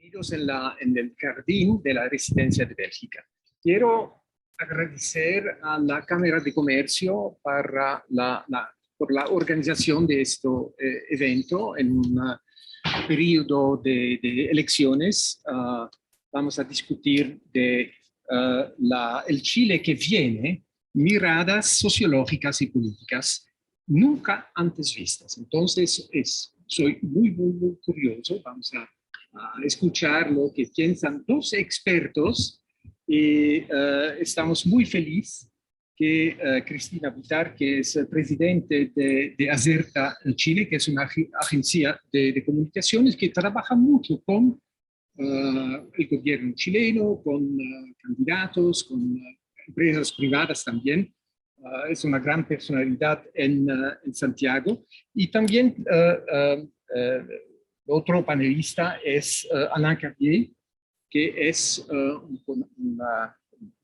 En el jardín de la Residencia de Bélgica. Quiero agradecer a la Cámara de Comercio por la organización de este evento en un periodo de elecciones. Vamos a discutir de el Chile que viene, miradas sociológicas y políticas nunca antes vistas. Entonces, soy muy curioso. Vamos a escuchar lo que piensan dos expertos y estamos muy felices que Cristina Vitar, que es presidente de Acerta Chile, que es una agencia de comunicaciones que trabaja mucho con el gobierno chileno, con candidatos, con empresas privadas también. Es una gran personalidad en Santiago. Y también otro panelista es Alain Carrier, que es una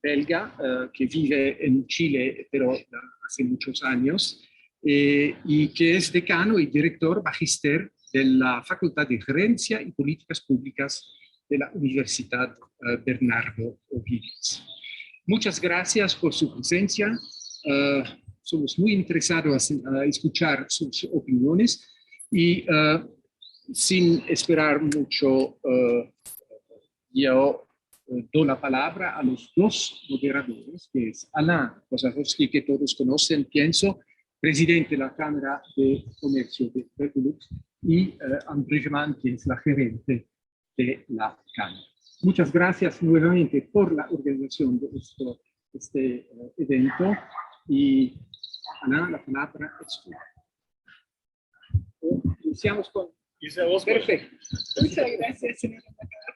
belga que vive en Chile, pero hace muchos años, y que es decano y director magíster de la Facultad de Gerencia y Políticas Públicas de la Universidad Bernardo O'Higgins. Muchas gracias por su presencia. Somos muy interesados a escuchar sus opiniones y sin esperar mucho, yo doy la palabra a los dos moderadores, que es Alain Kozarowski, que todos conocen, pienso, presidente de la Cámara de Comercio de Benelux, y André Germán, que es la gerente de la Cámara. Muchas gracias nuevamente por la organización de este evento. Y Ana, la palabra es tuya. Iniciamos con... Perfecto. Muchas gracias, señor embajador.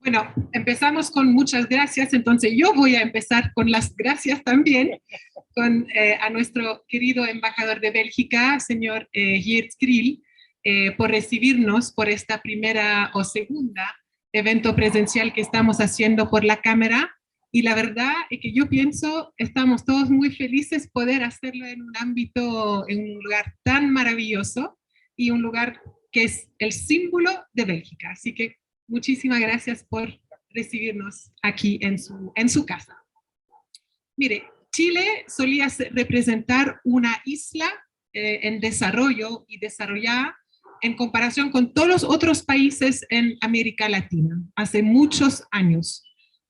Bueno, empezamos con muchas gracias, entonces yo voy a empezar con las gracias también a nuestro querido embajador de Bélgica, señor Geert Kriel, por recibirnos por esta primera o segunda evento presencial que estamos haciendo por la Cámara. Y la verdad es que yo pienso, estamos todos muy felices poder hacerlo en un ámbito, en un lugar tan maravilloso y un lugar que es el símbolo de Bélgica. Así que muchísimas gracias por recibirnos aquí en su casa. Mire, Chile solía representar una isla en desarrollo y desarrollada en comparación con todos los otros países en América Latina, hace muchos años.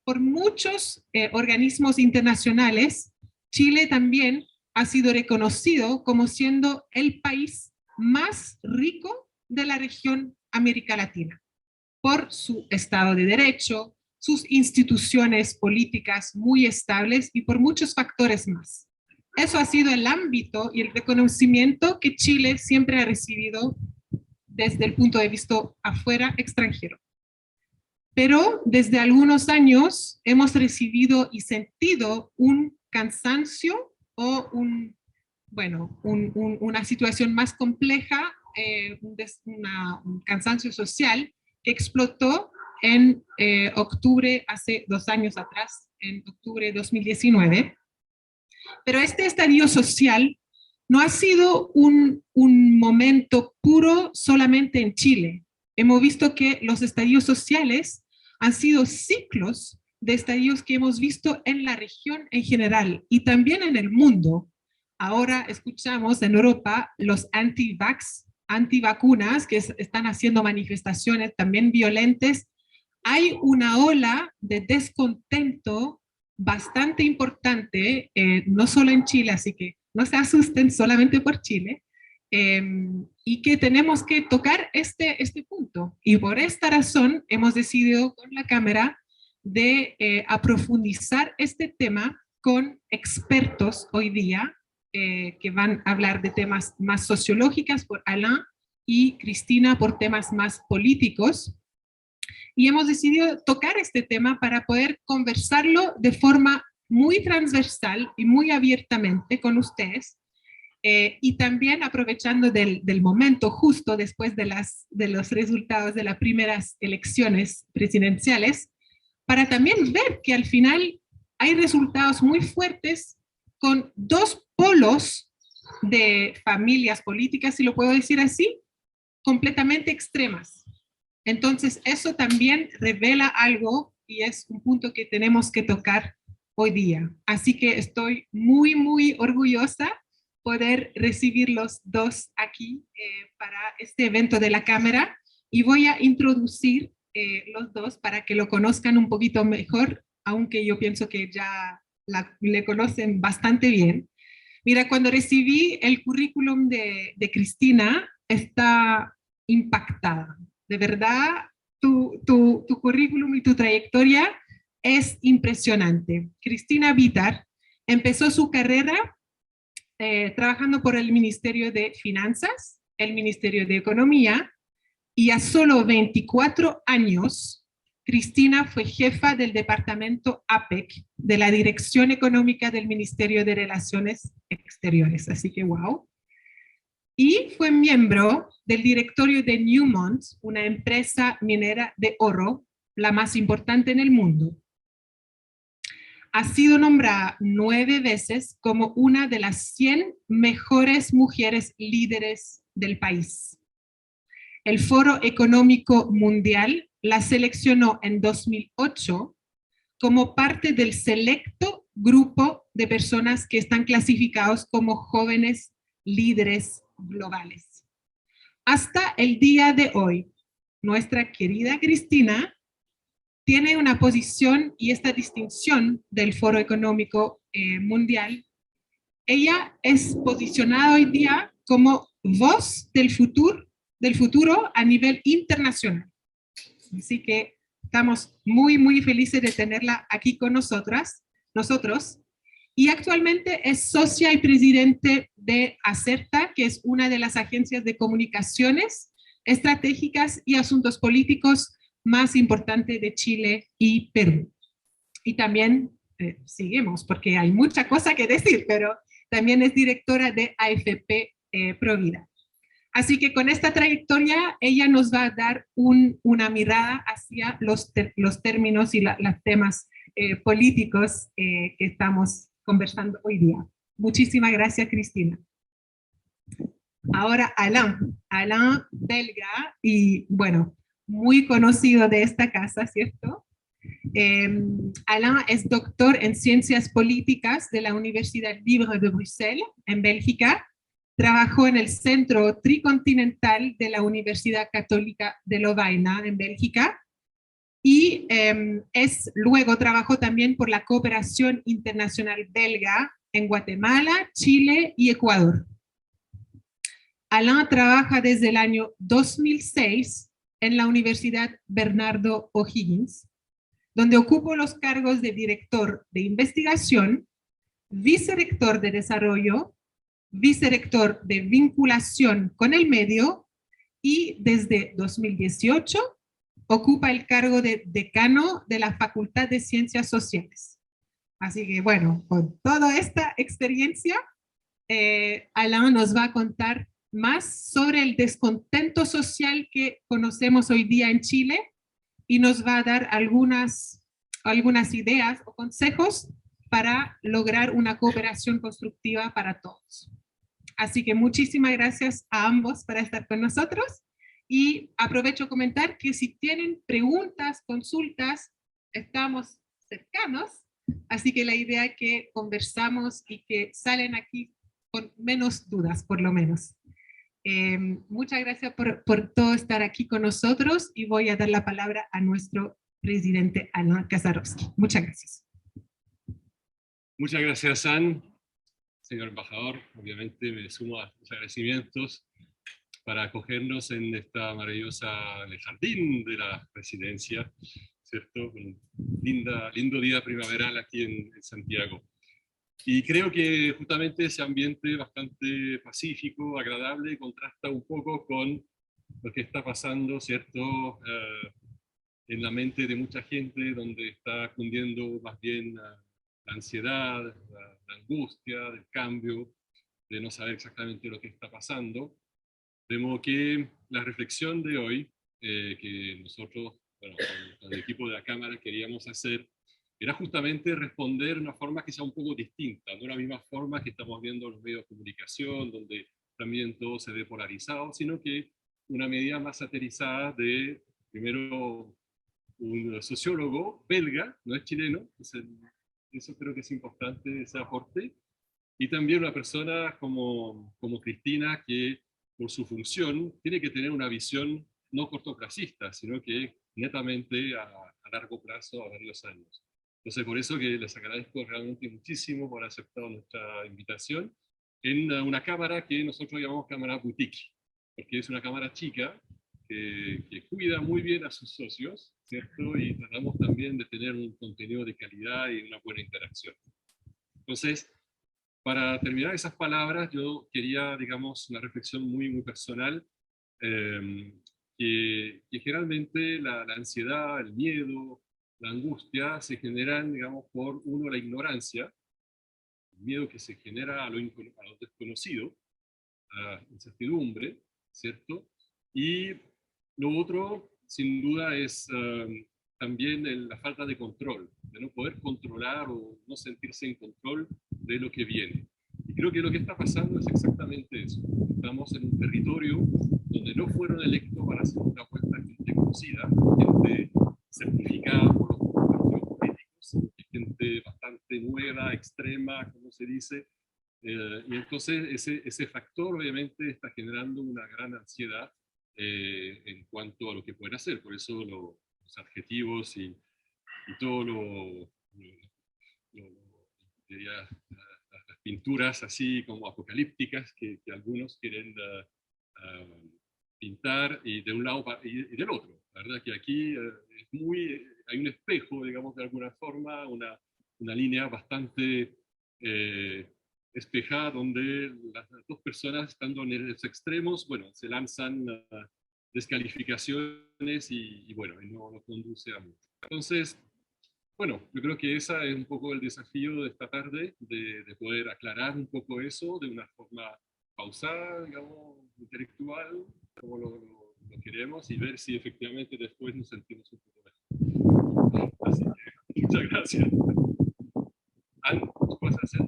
Por muchos organismos internacionales, Chile también ha sido reconocido como siendo el país más rico de la región América Latina, por su Estado de Derecho, sus instituciones políticas muy estables y por muchos factores más. Eso ha sido el ámbito y el reconocimiento que Chile siempre ha recibido desde el punto de vista afuera extranjero. Pero desde algunos años hemos recibido y sentido un cansancio o una situación más compleja, un cansancio social que explotó en octubre, hace 2 años atrás, en octubre de 2019. Pero este estallido social no ha sido un momento puro solamente en Chile. Hemos visto que los estallidos sociales han sido ciclos de estallidos que hemos visto en la región en general y también en el mundo. Ahora escuchamos en Europa los antivacunas que están haciendo manifestaciones también violentas. Hay una ola de descontento bastante importante, no solo en Chile, así que no se asusten solamente por Chile, y que tenemos que tocar este punto. Y por esta razón hemos decidido con la Cámara de aprofundizar este tema con expertos hoy día, que van a hablar de temas más sociológicos por Alain y Cristina por temas más políticos. Y hemos decidido tocar este tema para poder conversarlo de forma muy transversal y muy abiertamente con ustedes, y también aprovechando del momento justo después de los resultados de las primeras elecciones presidenciales, para también ver que al final hay resultados muy fuertes con dos polos de familias políticas, si lo puedo decir así, completamente extremas. Entonces, eso también revela algo y es un punto que tenemos que tocar hoy día. Así que estoy muy, muy orgullosa poder recibir los dos aquí para este evento de la Cámara y voy a introducir los dos para que lo conozcan un poquito mejor, aunque yo pienso que ya le conocen bastante bien. Mira, cuando recibí el currículum de Cristina, está impactada. De verdad, tu currículum y tu trayectoria es impresionante. Cristina Vitar empezó su carrera trabajando por el Ministerio de Finanzas, el Ministerio de Economía, y a solo 24 años, Cristina fue jefa del departamento APEC de la Dirección Económica del Ministerio de Relaciones Exteriores. Así que, wow. Y fue miembro del directorio de Newmont, una empresa minera de oro, la más importante en el mundo. Ha sido nombrada 9 veces como una de las 100 mejores mujeres líderes del país. El Foro Económico Mundial la seleccionó en 2008 como parte del selecto grupo de personas que están clasificados como jóvenes líderes globales. Hasta el día de hoy, nuestra querida Cristina tiene una posición y esta distinción del Foro Económico Mundial. Ella es posicionada hoy día como voz del futuro a nivel internacional. Así que estamos muy, muy felices de tenerla aquí con nosotros. Y actualmente es socia y presidente de ACERTA, que es una de las agencias de comunicaciones estratégicas y asuntos políticos más importantes de Chile y Perú. Y también seguimos, porque hay mucha cosa que decir, pero también es directora de AFP Provida. Así que con esta trayectoria, ella nos va a dar una mirada hacia los términos y los temas políticos que estamos conversando hoy día. Muchísimas gracias, Cristina. Ahora Alain belga y bueno, muy conocido de esta casa, ¿cierto? Alain es doctor en Ciencias Políticas de la Universidad Libre de Bruselas, en Bélgica. Trabajó en el Centro Tricontinental de la Universidad Católica de Lovaina, en Bélgica. Y luego trabajó también por la Cooperación Internacional Belga en Guatemala, Chile y Ecuador. Alain trabaja desde el año 2006 en la Universidad Bernardo O'Higgins, donde ocupó los cargos de director de investigación, vicerrector de desarrollo, vicerrector de vinculación con el medio y desde 2018 ocupa el cargo de decano de la Facultad de Ciencias Sociales. Así que bueno, con toda esta experiencia, Alain nos va a contar más sobre el descontento social que conocemos hoy día en Chile y nos va a dar algunas ideas o consejos para lograr una cooperación constructiva para todos. Así que muchísimas gracias a ambos por estar con nosotros y aprovecho a comentar que si tienen preguntas, consultas, estamos cercanos, así que la idea es que conversamos y que salen aquí con menos dudas, por lo menos. Muchas gracias por todo estar aquí con nosotros y voy a dar la palabra a nuestro presidente Alain Kasarowski. Muchas gracias. Muchas gracias, Ann. Señor embajador, obviamente me sumo a los agradecimientos para acogernos en esta maravillosa, en el jardín de la residencia, ¿cierto? Un lindo día primaveral aquí en Santiago. Y creo que justamente ese ambiente bastante pacífico, agradable, contrasta un poco con lo que está pasando, ¿cierto? En la mente de mucha gente, donde está cundiendo más bien la ansiedad, la angustia del cambio, de no saber exactamente lo que está pasando. De modo que la reflexión de hoy, que nosotros, bueno, con el equipo de la Cámara queríamos hacer, era justamente responder de una forma que sea un poco distinta, no la misma forma que estamos viendo en los medios de comunicación, donde también todo se ve polarizado, sino que una medida más aterrizada de primero un sociólogo belga, no es chileno, eso creo que es importante, ese aporte, y también una persona como Cristina, que por su función tiene que tener una visión no cortoplacista, sino que netamente a largo plazo, a varios años. Entonces, por eso que les agradezco realmente muchísimo por haber aceptado nuestra invitación en una cámara que nosotros llamamos cámara boutique, porque es una cámara chica que cuida muy bien a sus socios, ¿cierto? Y tratamos también de tener un contenido de calidad y una buena interacción. Entonces, para terminar esas palabras, yo quería, digamos, una reflexión muy personal, que generalmente la ansiedad, el miedo, la angustia se generan, digamos, por uno, la ignorancia, el miedo que se genera a lo desconocido, a la incertidumbre, ¿cierto? Y lo otro, sin duda, es también la falta de control, de no poder controlar o no sentirse en control de lo que viene. Y creo que lo que está pasando es exactamente eso. Estamos en un territorio donde no fueron electos para hacer una vuelta gente conocida, gente certificada por los partidos políticos, gente bastante nueva, extrema, como se dice. Y entonces ese factor obviamente está generando una gran ansiedad en cuanto a lo que pueden hacer. Por eso los adjetivos y todo diría, las pinturas así como apocalípticas que algunos quieren pintar y de un lado y del otro. La verdad que aquí hay un espejo, digamos, de alguna forma, una línea bastante despejada donde las dos personas, estando en los extremos, bueno, se lanzan descalificaciones y bueno, y no conduce a mucho. Entonces, bueno, yo creo que ese es un poco el desafío de esta tarde, de poder aclarar un poco eso de una forma pausada, digamos, intelectual, como lo queremos, y ver si efectivamente después nos sentimos un poco mejor. Así que, muchas gracias. Anne, ¿tú vas a hacer?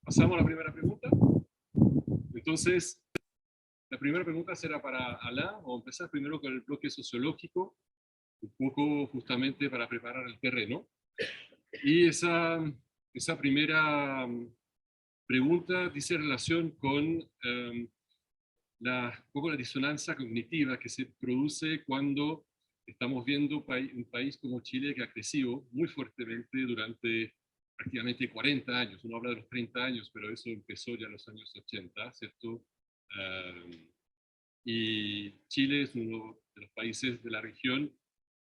¿Pasamos a la primera pregunta? Entonces, la primera pregunta será para Alain, o empezar primero con el bloque sociológico, un poco justamente para preparar el terreno. Y esa primera pregunta dice relación con un poco la disonancia cognitiva que se produce cuando estamos viendo un país como Chile que ha crecido muy fuertemente durante prácticamente 40 años. Uno habla de los 30 años, pero eso empezó ya en los años 80, ¿cierto? Y Chile es uno de los países de la región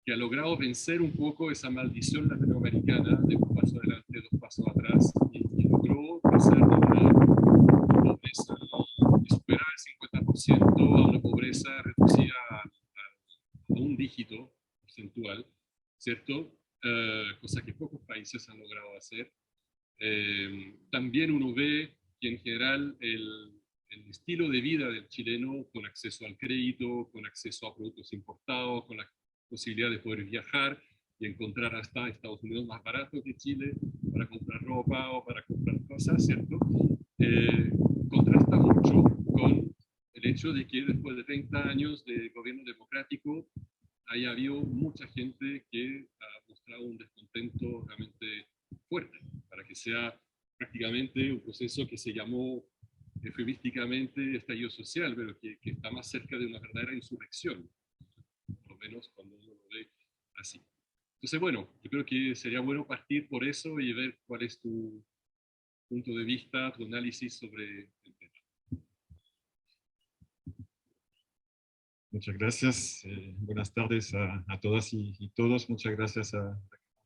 que ha logrado vencer un poco esa maldición latinoamericana de un paso adelante, dos pasos atrás, y logró pasar de una pobreza que superaba el 50% a una pobreza reducida a un dígito porcentual, ¿cierto? Cosa que pocos países han logrado hacer. También uno ve que en general el estilo de vida del chileno, con acceso al crédito, con acceso a productos importados, con la posibilidad de poder viajar y encontrar hasta Estados Unidos más barato que Chile para comprar ropa o para comprar cosas, ¿cierto? Contrasta mucho con el hecho de que después de 30 años de gobierno democrático haya habido mucha gente que ha mostrado un descontento realmente fuerte, para que sea prácticamente un proceso que se llamó eufemísticamente estallido social, pero que está más cerca de una verdadera insurrección, por lo menos cuando uno lo ve así. Entonces, bueno, yo creo que sería bueno partir por eso y ver cuál es tu punto de vista, tu análisis sobre el tema. Muchas gracias. Buenas tardes a todas y todos. Muchas gracias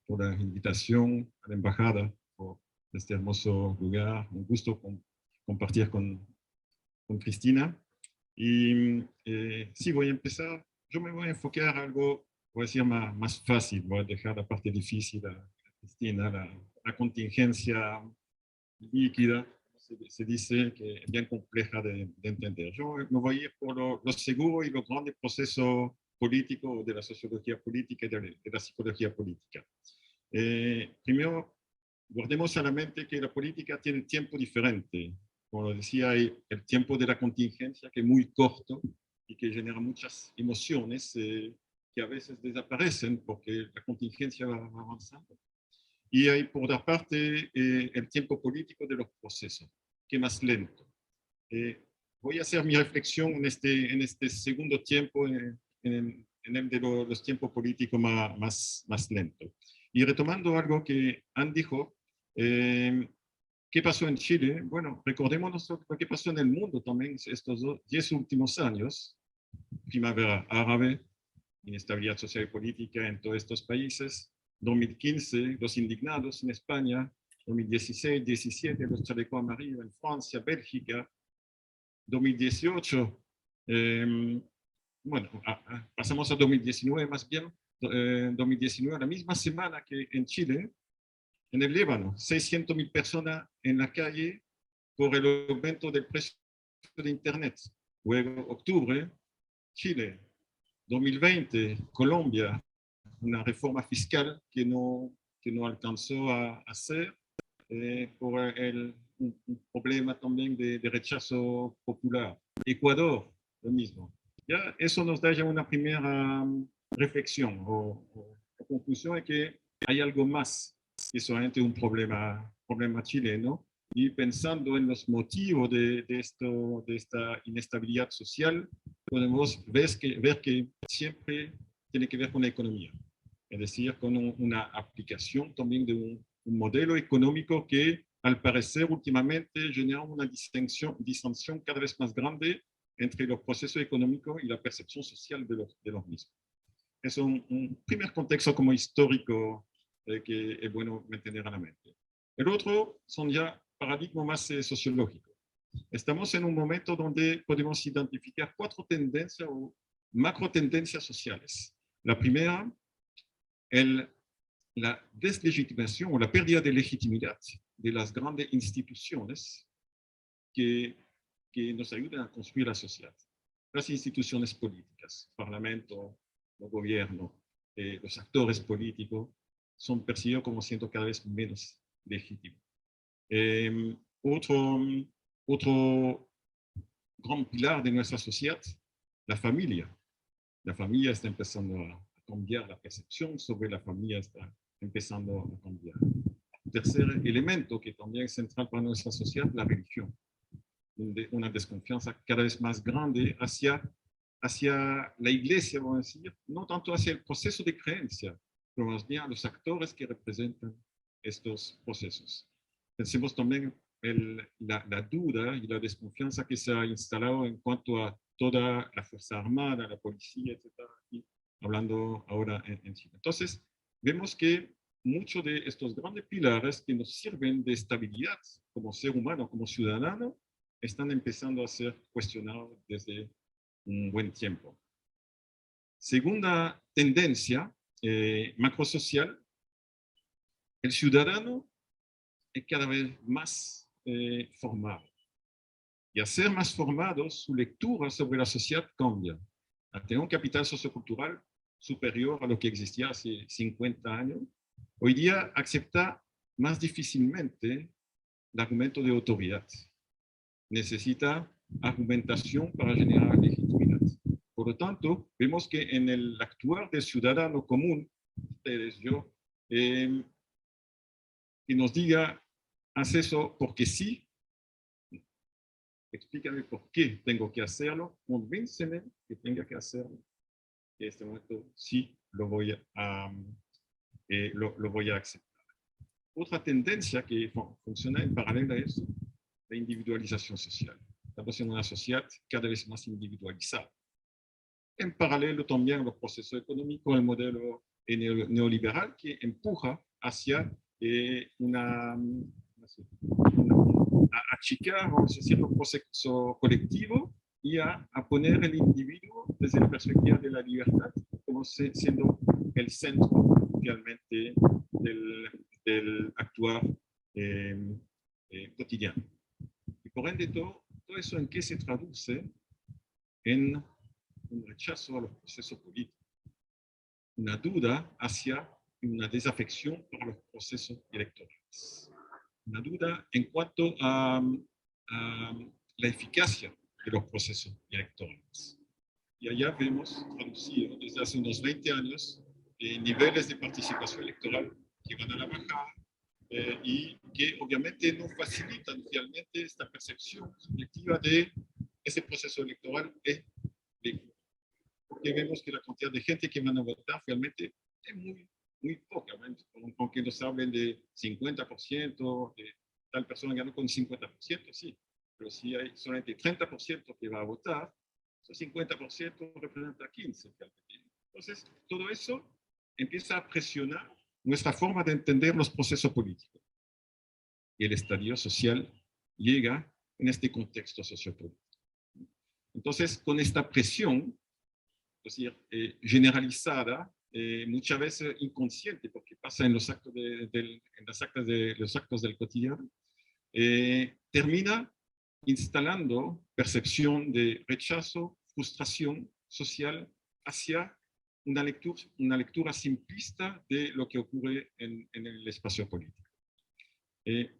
por la invitación a la embajada, por este hermoso lugar. Un gusto compartir con Cristina. Y sí, voy a empezar. Yo me voy a enfocar en algo, voy a decir, más fácil. Voy a dejar la parte difícil a Cristina, la contingencia líquida. Se dice que es bien compleja de entender. Yo me voy a ir por lo seguro y los grandes procesos políticos de la sociología política y de la psicología política. Primero, guardemos a la mente que la política tiene tiempo diferente. Como lo decía, hay el tiempo de la contingencia, que es muy corto y que genera muchas emociones que a veces desaparecen porque la contingencia va avanzando. Y hay, por otra parte, el tiempo político de los procesos, que es más lento. Voy a hacer mi reflexión en este segundo tiempo, en el de los tiempos políticos más lentos. Y retomando algo que Anne dijo, ¿qué pasó en Chile? Bueno, recordémonos lo que pasó en el mundo también estos 10 últimos años. Primavera árabe, inestabilidad social y política en todos estos países. 2015, los indignados en España. 2016, 17, los chalecos amarillos en Francia, Bélgica. 2018, bueno, pasamos a 2019 más bien. 2019, la misma semana que en Chile, en el Líbano, 600.000 personas en la calle por el aumento del precio de Internet. Luego, octubre, Chile. 2020, Colombia, una reforma fiscal que no alcanzó a hacer por un problema también de rechazo popular. Ecuador, lo mismo. Ya eso nos da ya una primera reflexión o conclusión de que hay algo más que solamente un problema chileno. Y pensando en los motivos de esta inestabilidad social, podemos ver que siempre tiene que ver con la economía. Es decir, con una aplicación también de un modelo económico que, al parecer, últimamente genera una disensión cada vez más grande entre los procesos económicos y la percepción social de los mismos. Es un primer contexto como histórico que es bueno mantener a la mente. El otro son ya paradigmas más sociológicos. Estamos en un momento donde podemos identificar 4 tendencias o macro tendencias sociales. La primera, la deslegitimación o la pérdida de legitimidad de las grandes instituciones que nos ayudan a construir la sociedad. Las instituciones políticas, parlamento, el gobierno, los actores políticos, son percibidos como siendo cada vez menos legítimos. Otro gran pilar de nuestra sociedad, la familia. La familia está empezando a cambiar, la percepción sobre la familia está empezando a cambiar. Tercer elemento que también es central para nuestra sociedad, la religión. Una desconfianza cada vez más grande hacia la iglesia, vamos a decir, no tanto hacia el proceso de creencia, pero más bien a los actores que representan estos procesos. Pensemos también la duda y la desconfianza que se ha instalado en cuanto a toda la Fuerza Armada, la policía, etcétera, y hablando ahora en Chile. Entonces, vemos que muchos de estos grandes pilares que nos sirven de estabilidad como ser humano, como ciudadano, están empezando a ser cuestionados desde un buen tiempo. Segunda tendencia macrosocial, el ciudadano es cada vez más formado. Y al ser más formado, su lectura sobre la sociedad cambia. Al tener un capital sociocultural superior a lo que existía hace 50 años, hoy día acepta más difícilmente el argumento de autoridad. Necesita argumentación para generar legitimidad. Por lo tanto, vemos que en el actuar del ciudadano común, ustedes, yo, que nos diga, haz eso porque sí, explícame por qué tengo que hacerlo, convénceme que tenga que hacerlo, que en este momento sí lo voy a aceptar. Otra tendencia que funciona en paralelo a eso, la individualización social. Estamos en una sociedad cada vez más individualizada. En paralelo también los procesos económicos, el modelo neoliberal que empuja hacia achicar, vamos a decir, los procesos colectivos y a poner el individuo desde la perspectiva de la libertad como siendo el centro realmente del actuar cotidiano. Y por ende, todo eso en qué se traduce en un rechazo a los procesos políticos, una duda hacia una desafección por los procesos electorales, una duda en cuanto a la eficacia de los procesos electorales. y allá vemos traducido desde hace unos 20 años niveles de participación electoral que van a la baja y que obviamente no facilitan realmente esta percepción subjetiva de ese proceso electoral es legítimo. Porque vemos que la cantidad de gente que van a votar realmente es muy poca, aunque nos hablen de 50%, de tal persona ganó con 50%, sí, pero si hay solamente 30% que va a votar, esos 50% representa 15%. Entonces, todo eso empieza a presionar nuestra forma de entender los procesos políticos. Y el estallido social llega en este contexto sociopolítico. Entonces, con esta presión, es decir, generalizada, muchas veces inconsciente, porque pasa en los actos, los actos del cotidiano, termina instalando percepción de rechazo, frustración social hacia una lectura simplista de lo que ocurre en el espacio político.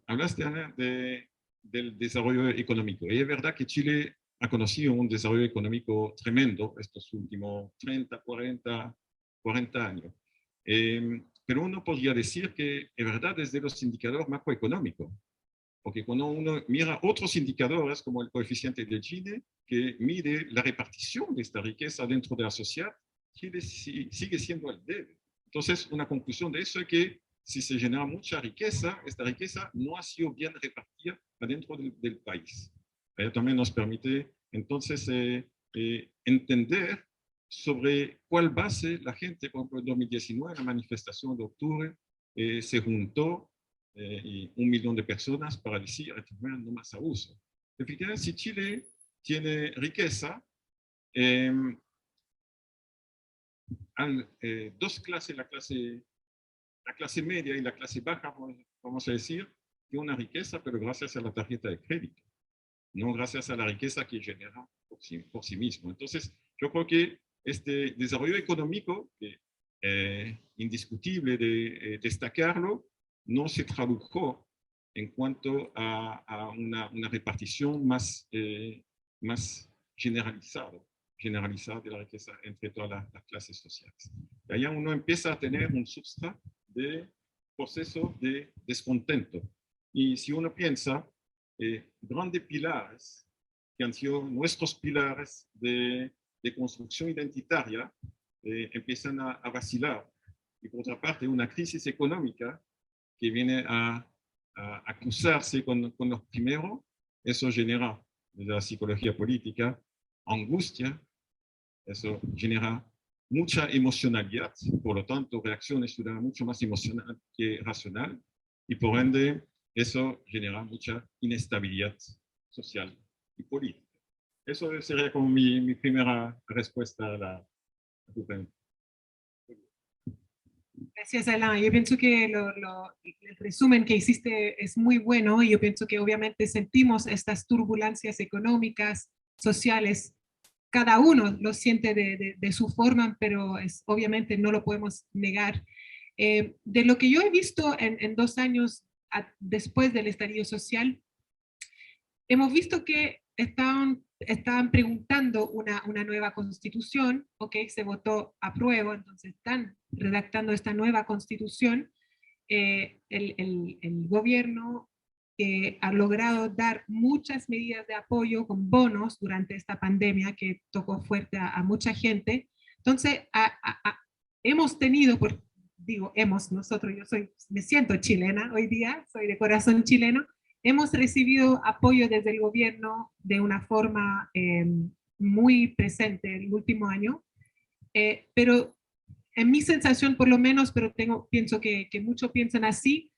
Hablaste, Ana, del desarrollo económico. Y es verdad que Chile ha conocido un desarrollo económico tremendo estos últimos 30, 40 años. Pero uno podría decir que es verdad desde los indicadores macroeconómicos, porque cuando uno mira otros indicadores como el coeficiente de Gini, que mide la repartición de esta riqueza dentro de la sociedad, Chile sigue siendo el débil. Entonces, una conclusión de eso es que si se genera mucha riqueza, esta riqueza no ha sido bien repartida adentro del país. Eso también nos permite entonces entender sobre cuál base la gente, por ejemplo, en 2019, en la manifestación de octubre, se juntó 1 millón de personas para decir, no más abuso. Efectivamente, si Chile tiene riqueza, dos clases, la clase media y la clase baja, vamos a decir, tiene una riqueza, pero gracias a la tarjeta de crédito, no gracias a la riqueza que genera por sí mismo. Entonces, yo creo que este desarrollo económico, indiscutible de destacarlo, no se tradujo en cuanto a una repartición más generalizada de la riqueza entre todas las clases sociales. Y allá uno empieza a tener un substrato de proceso de descontento. Y si uno piensa, grandes pilares que han sido nuestros pilares de construcción identitaria empiezan a vacilar. Y por otra parte, una crisis económica que viene a cruzarse con los primeros, eso genera, desde la psicología política, angustia, eso genera mucha emocionalidad, por lo tanto, reacciones ciudadanas mucho más emocional que racional, y por ende, eso genera mucha inestabilidad social y política. Eso sería como mi primera respuesta a tu pregunta. Gracias, Alain. Yo pienso que el resumen que hiciste es muy bueno y yo pienso que obviamente sentimos estas turbulencias económicas, sociales. Cada uno lo siente de su forma, pero obviamente no lo podemos negar. De lo que yo he visto en 2 años después del estallido social, hemos visto que estaban preguntando una nueva constitución, ok, se votó a prueba, entonces están redactando esta nueva constitución. El gobierno ha logrado dar muchas medidas de apoyo con bonos durante esta pandemia que tocó fuerte a mucha gente. Entonces, hemos tenido, nosotros, me siento chilena hoy día, soy de corazón chileno, hemos recibido apoyo desde el gobierno de una forma muy presente el último año, pero en mi sensación por lo menos, pero pienso que muchos piensan así,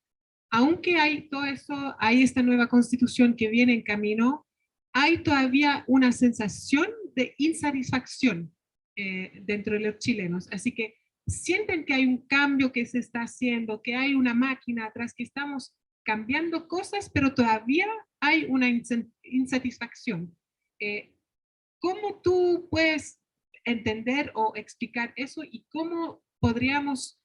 aunque hay todo eso, hay esta nueva constitución que viene en camino, hay todavía una sensación de insatisfacción dentro de los chilenos. Así que sienten que hay un cambio que se está haciendo, que hay una máquina atrás, que estamos cambiando cosas, pero todavía hay una insatisfacción. ¿Cómo tú puedes entender o explicar eso y cómo podríamos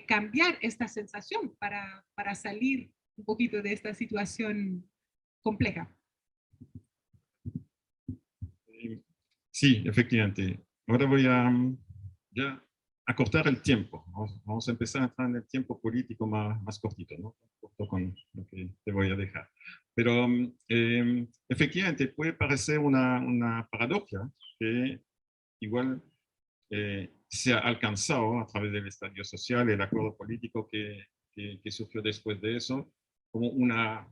cambiar esta sensación para salir un poquito de esta situación compleja? Sí, efectivamente. Ahora voy a ya acortar el tiempo. Vamos a empezar a entrar en el tiempo político más cortito, ¿no? Corto con lo que te voy a dejar. Pero efectivamente puede parecer una paradoja que igual se ha alcanzado a través del estadio social, el acuerdo político que surgió después de eso, como una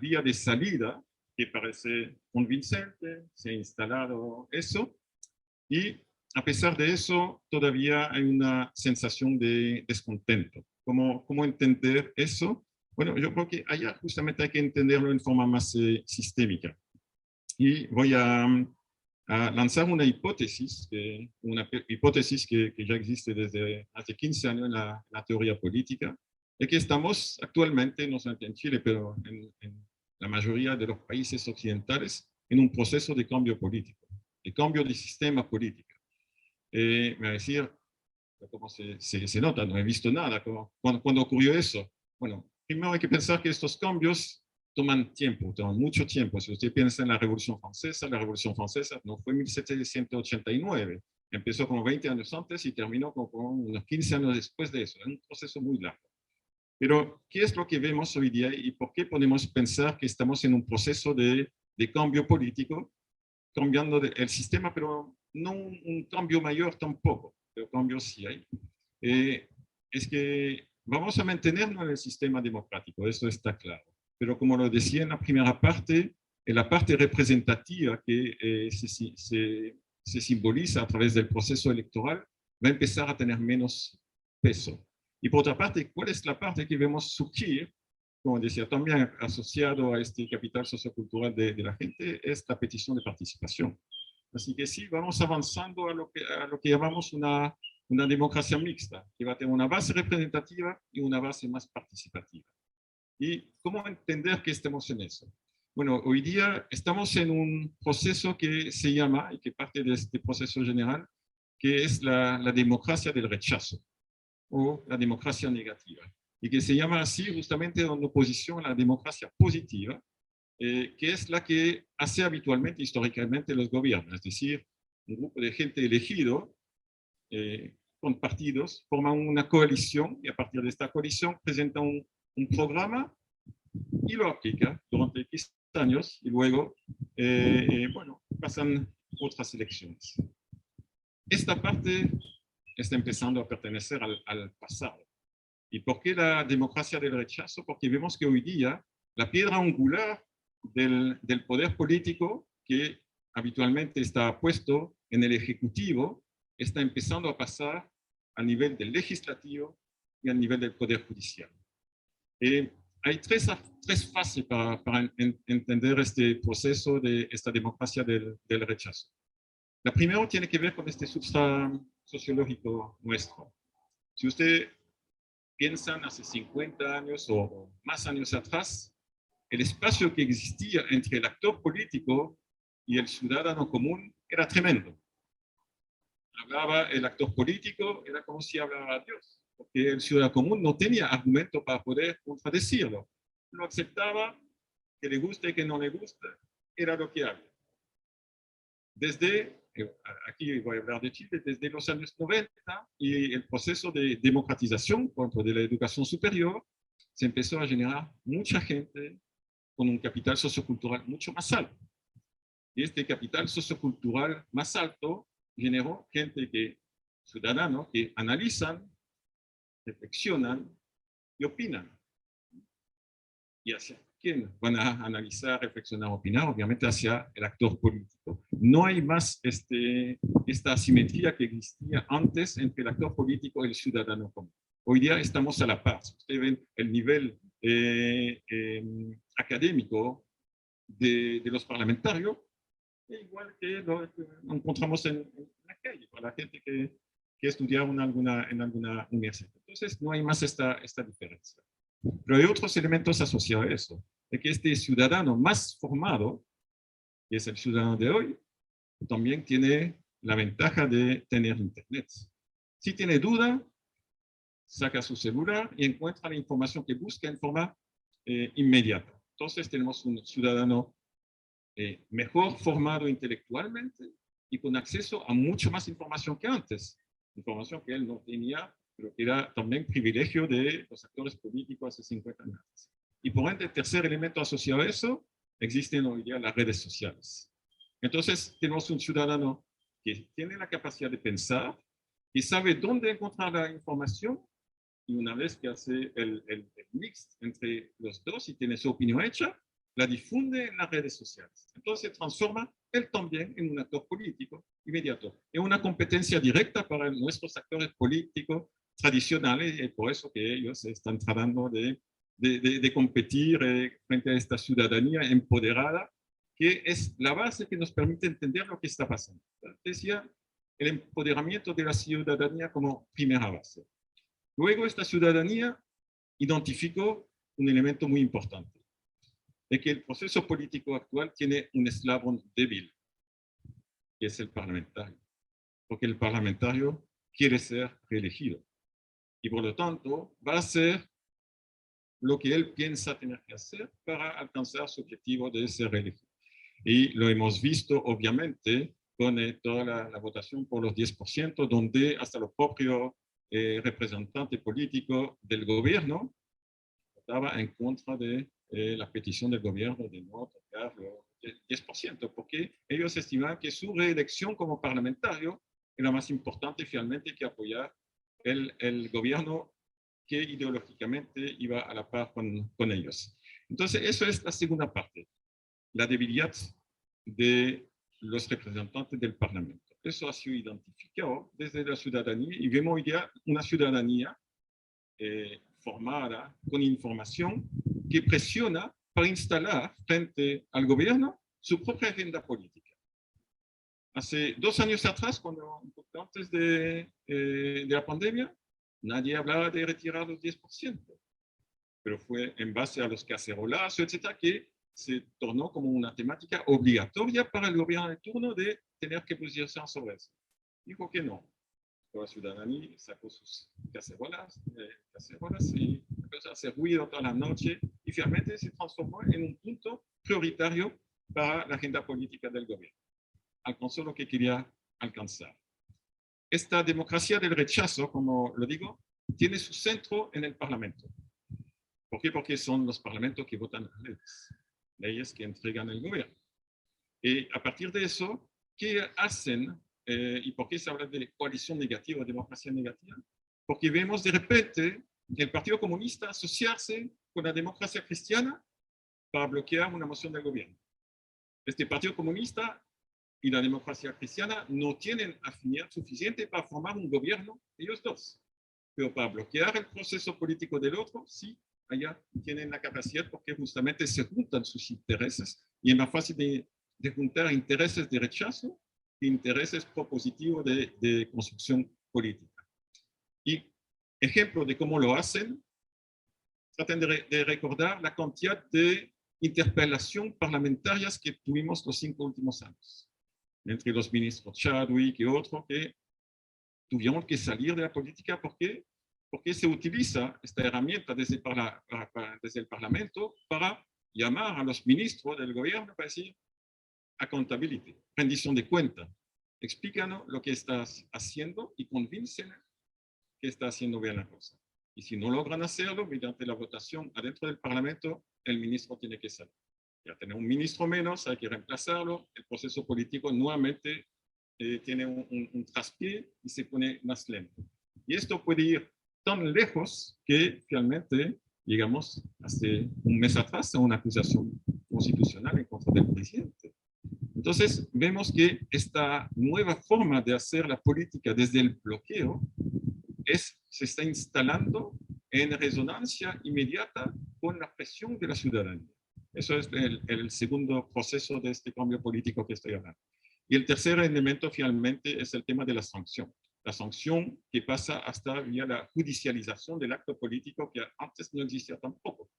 vía de salida que parece convincente, se ha instalado eso, y a pesar de eso todavía hay una sensación de descontento. ¿Cómo entender eso? Bueno, yo creo que allá justamente hay que entenderlo en forma más sistémica. Y voy a lanzar una hipótesis que ya existe desde hace 15 años en la teoría política, de que estamos actualmente, no solamente en Chile, pero en la mayoría de los países occidentales, en un proceso de cambio político, de cambio de sistema político. Me va a decir, ¿cómo se nota? No he visto nada. ¿Cuándo ocurrió eso? Bueno, primero hay que pensar que estos cambios toman tiempo, toman mucho tiempo. Si usted piensa en la Revolución Francesa no fue en 1789, empezó como 20 años antes y terminó como unos 15 años después de eso. Es un proceso muy largo. Pero, ¿qué es lo que vemos hoy día y por qué podemos pensar que estamos en un proceso de cambio político, cambiando el sistema, pero no un cambio mayor tampoco, pero cambios sí hay? Es que vamos a mantenernos en el sistema democrático, eso está claro. Pero como lo decía en la primera parte, en la parte representativa que se simboliza a través del proceso electoral, va a empezar a tener menos peso. Y por otra parte, ¿cuál es la parte que vemos surgir? Como decía, también asociado a este capital sociocultural de la gente, es la petición de participación. Así que sí, vamos avanzando a lo que llamamos una democracia mixta, que va a tener una base representativa y una base más participativa. ¿Y cómo entender que estemos en eso? Bueno, hoy día estamos en un proceso que se llama, y que parte de este proceso general, que es la democracia del rechazo, o la democracia negativa, y que se llama así justamente en oposición a la democracia positiva, que es la que hace habitualmente, históricamente, los gobiernos, es decir, un grupo de gente elegido con partidos, forman una coalición y a partir de esta coalición presenta un programa y lo aplica durante X años y luego, bueno, pasan otras elecciones. Esta parte está empezando a pertenecer al pasado. ¿Y por qué la democracia del rechazo? Porque vemos que hoy día la piedra angular del poder político, que habitualmente está puesto en el Ejecutivo, está empezando a pasar a nivel del Legislativo y a nivel del Poder Judicial. Hay tres fases para entender este proceso de esta democracia del rechazo. La primera tiene que ver con este substrato sociológico nuestro. Si usted piensa hace 50 años o más años atrás, el espacio que existía entre el actor político y el ciudadano común era tremendo. Hablaba el actor político, era como si hablara a Dios, porque el ciudadano común no tenía argumento para poder contradecirlo. Lo aceptaba, que le guste y que no le guste, era lo que había. Desde, aquí voy a hablar de Chile, desde los años 90 y el proceso de democratización de la educación superior, se empezó a generar mucha gente con un capital sociocultural mucho más alto. Y este capital sociocultural más alto generó ciudadanos que analizan, reflexionan y opinan. ¿Y hacia quién van a analizar, reflexionar, opinar? Obviamente hacia el actor político. No hay más esta asimetría que existía antes entre el actor político y el ciudadano común. Hoy día estamos a la par. Ustedes ven el nivel académico de los parlamentarios, igual que lo encontramos en la calle, para la gente que estudia en alguna universidad. Entonces, no hay más esta diferencia. Pero hay otros elementos asociados a eso, de que este ciudadano más formado, que es el ciudadano de hoy, también tiene la ventaja de tener internet. Si tiene duda, saca su celular y encuentra la información que busca en forma inmediata. Entonces tenemos un ciudadano mejor formado intelectualmente y con acceso a mucho más información que antes. Información que él no tenía, pero que era también privilegio de los actores políticos hace 50 años. Y por ende, el tercer elemento asociado a eso, existen hoy día las redes sociales. Entonces, tenemos un ciudadano que tiene la capacidad de pensar, que sabe dónde encontrar la información, y una vez que hace el mix entre los dos y tiene su opinión hecha, la difunde en las redes sociales. Entonces se transforma él también en un actor político inmediato. Es una competencia directa para nuestros actores políticos tradicionales y por eso que ellos están tratando de competir frente a esta ciudadanía empoderada, que es la base que nos permite entender lo que está pasando. Decía, el empoderamiento de la ciudadanía como primera base. Luego, esta ciudadanía identificó un elemento muy importante, de que el proceso político actual tiene un eslabón débil, que es el parlamentario, porque el parlamentario quiere ser reelegido y por lo tanto va a hacer lo que él piensa tener que hacer para alcanzar su objetivo de ser reelegido. Y lo hemos visto, obviamente, con toda la votación por los 10%, donde hasta los propios representantes políticos del gobierno votaba en contra de la petición del gobierno de no tocar el 10%, porque ellos estimaban que su reelección como parlamentario era más importante finalmente que apoyar el gobierno que ideológicamente iba a la par con ellos. Entonces, eso es la segunda parte, la debilidad de los representantes del Parlamento. Eso ha sido identificado desde la ciudadanía y vemos hoy día una ciudadanía formada con información que presiona para instalar frente al gobierno su propia agenda política. Hace 2 años atrás, un poco antes de la pandemia, nadie hablaba de retirar los 10%, pero fue en base a los cacerolazos, etcétera, que se tornó como una temática obligatoria para el gobierno de turno de tener que posicionar sobre eso. Dijo que no. La ciudadanía sacó sus cacerolas y empezó a hacer ruido toda la noche y finalmente se transformó en un punto prioritario para la agenda política del gobierno. Alcanzó lo que quería alcanzar. Esta democracia del rechazo, como lo digo, tiene su centro en el Parlamento. ¿Por qué? Porque son los parlamentos que votan las leyes que entregan el gobierno. Y a partir de eso, ¿qué hacen? ¿Y por qué se habla de coalición negativa, democracia negativa? Porque vemos de repente el Partido Comunista asociarse con la democracia cristiana para bloquear una moción del gobierno. Este Partido Comunista y la democracia cristiana no tienen afinidad suficiente para formar un gobierno, ellos dos. Pero para bloquear el proceso político del otro, sí, allá tienen la capacidad porque justamente se juntan sus intereses y es más fácil de juntar intereses de rechazo e intereses propositivos de construcción política. Y ejemplo de cómo lo hacen, traten de recordar la cantidad de interpelaciones parlamentarias que tuvimos los 5 últimos años, entre los ministros Chadwick y otros que tuvieron que salir de la política porque se utiliza esta herramienta desde el Parlamento para llamar a los ministros del gobierno para decir accountability, rendición de cuenta. Explícanos lo que estás haciendo y convínceme que está haciendo bien la cosa. Y si no logran hacerlo, mediante la votación adentro del Parlamento, el ministro tiene que salir. Ya tener un ministro menos, hay que reemplazarlo, el proceso político nuevamente tiene un traspié y se pone más lento. Y esto puede ir tan lejos que finalmente llegamos hace un mes atrás a una acusación constitucional en contra del presidente. Entonces vemos que esta nueva forma de hacer la política desde el bloqueo se está instalando en resonancia inmediata con la presión de la ciudadanía. Eso es el segundo proceso de este cambio político que estoy hablando. Y el tercer elemento finalmente es el tema de la sanción. La sanción que pasa hasta vía la judicialización del acto político que antes no existía tampoco.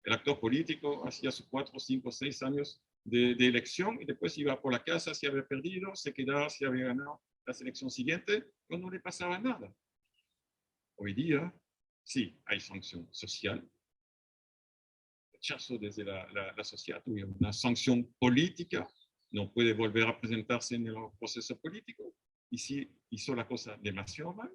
El actor político hacía sus 4, 5, 6 años de elección y después iba por la casa si había perdido, se quedaba si había ganado la elección siguiente, pero no le pasaba nada. Hoy día, sí, hay sanción social, rechazo desde la sociedad, una sanción política, no puede volver a presentarse en el proceso político. Y si hizo la cosa demasiado mal,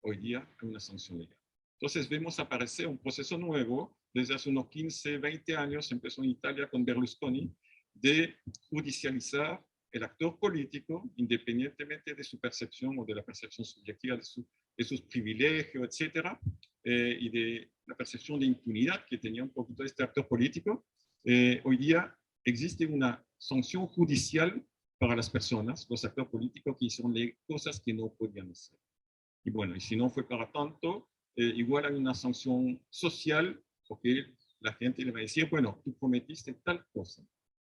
hoy día hay una sanción legal. Entonces vemos aparecer un proceso nuevo, desde hace unos 15, 20 años, empezó en Italia con Berlusconi, de judicializar el actor político, independientemente de su percepción o de la percepción subjetiva de sus privilegios, etcétera, y de la percepción de impunidad que tenía un poquito este actor político. Hoy día existe una sanción judicial para las personas, los actores políticos que hicieron cosas que no podían hacer. Y bueno, y si no fue para tanto, igual hay una sanción social, porque la gente le va a decir, bueno, tú prometiste tal cosa,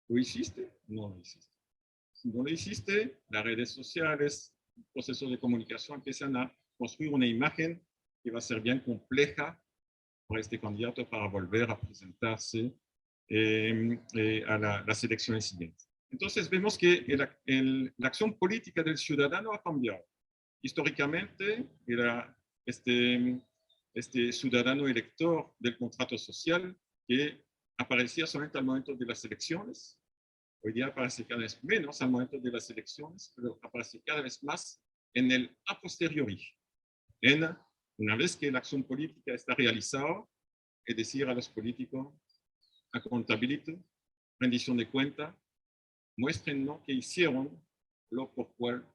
¿lo hiciste? No lo hiciste. Si no lo hiciste, las redes sociales, procesos de comunicación empiezan a construir una imagen que va a ser bien compleja para este candidato para volver a presentarse a las elecciones siguientes. Entonces vemos que la acción política del ciudadano ha cambiado. Históricamente era este ciudadano elector del contrato social que aparecía solamente al momento de las elecciones. Hoy día aparece cada vez menos al momento de las elecciones, pero aparece cada vez más en el a posteriori. Una vez que la acción política está realizada, es decir, a los políticos, accountability, rendición de cuenta, muéstrenos que hicieron lo por cual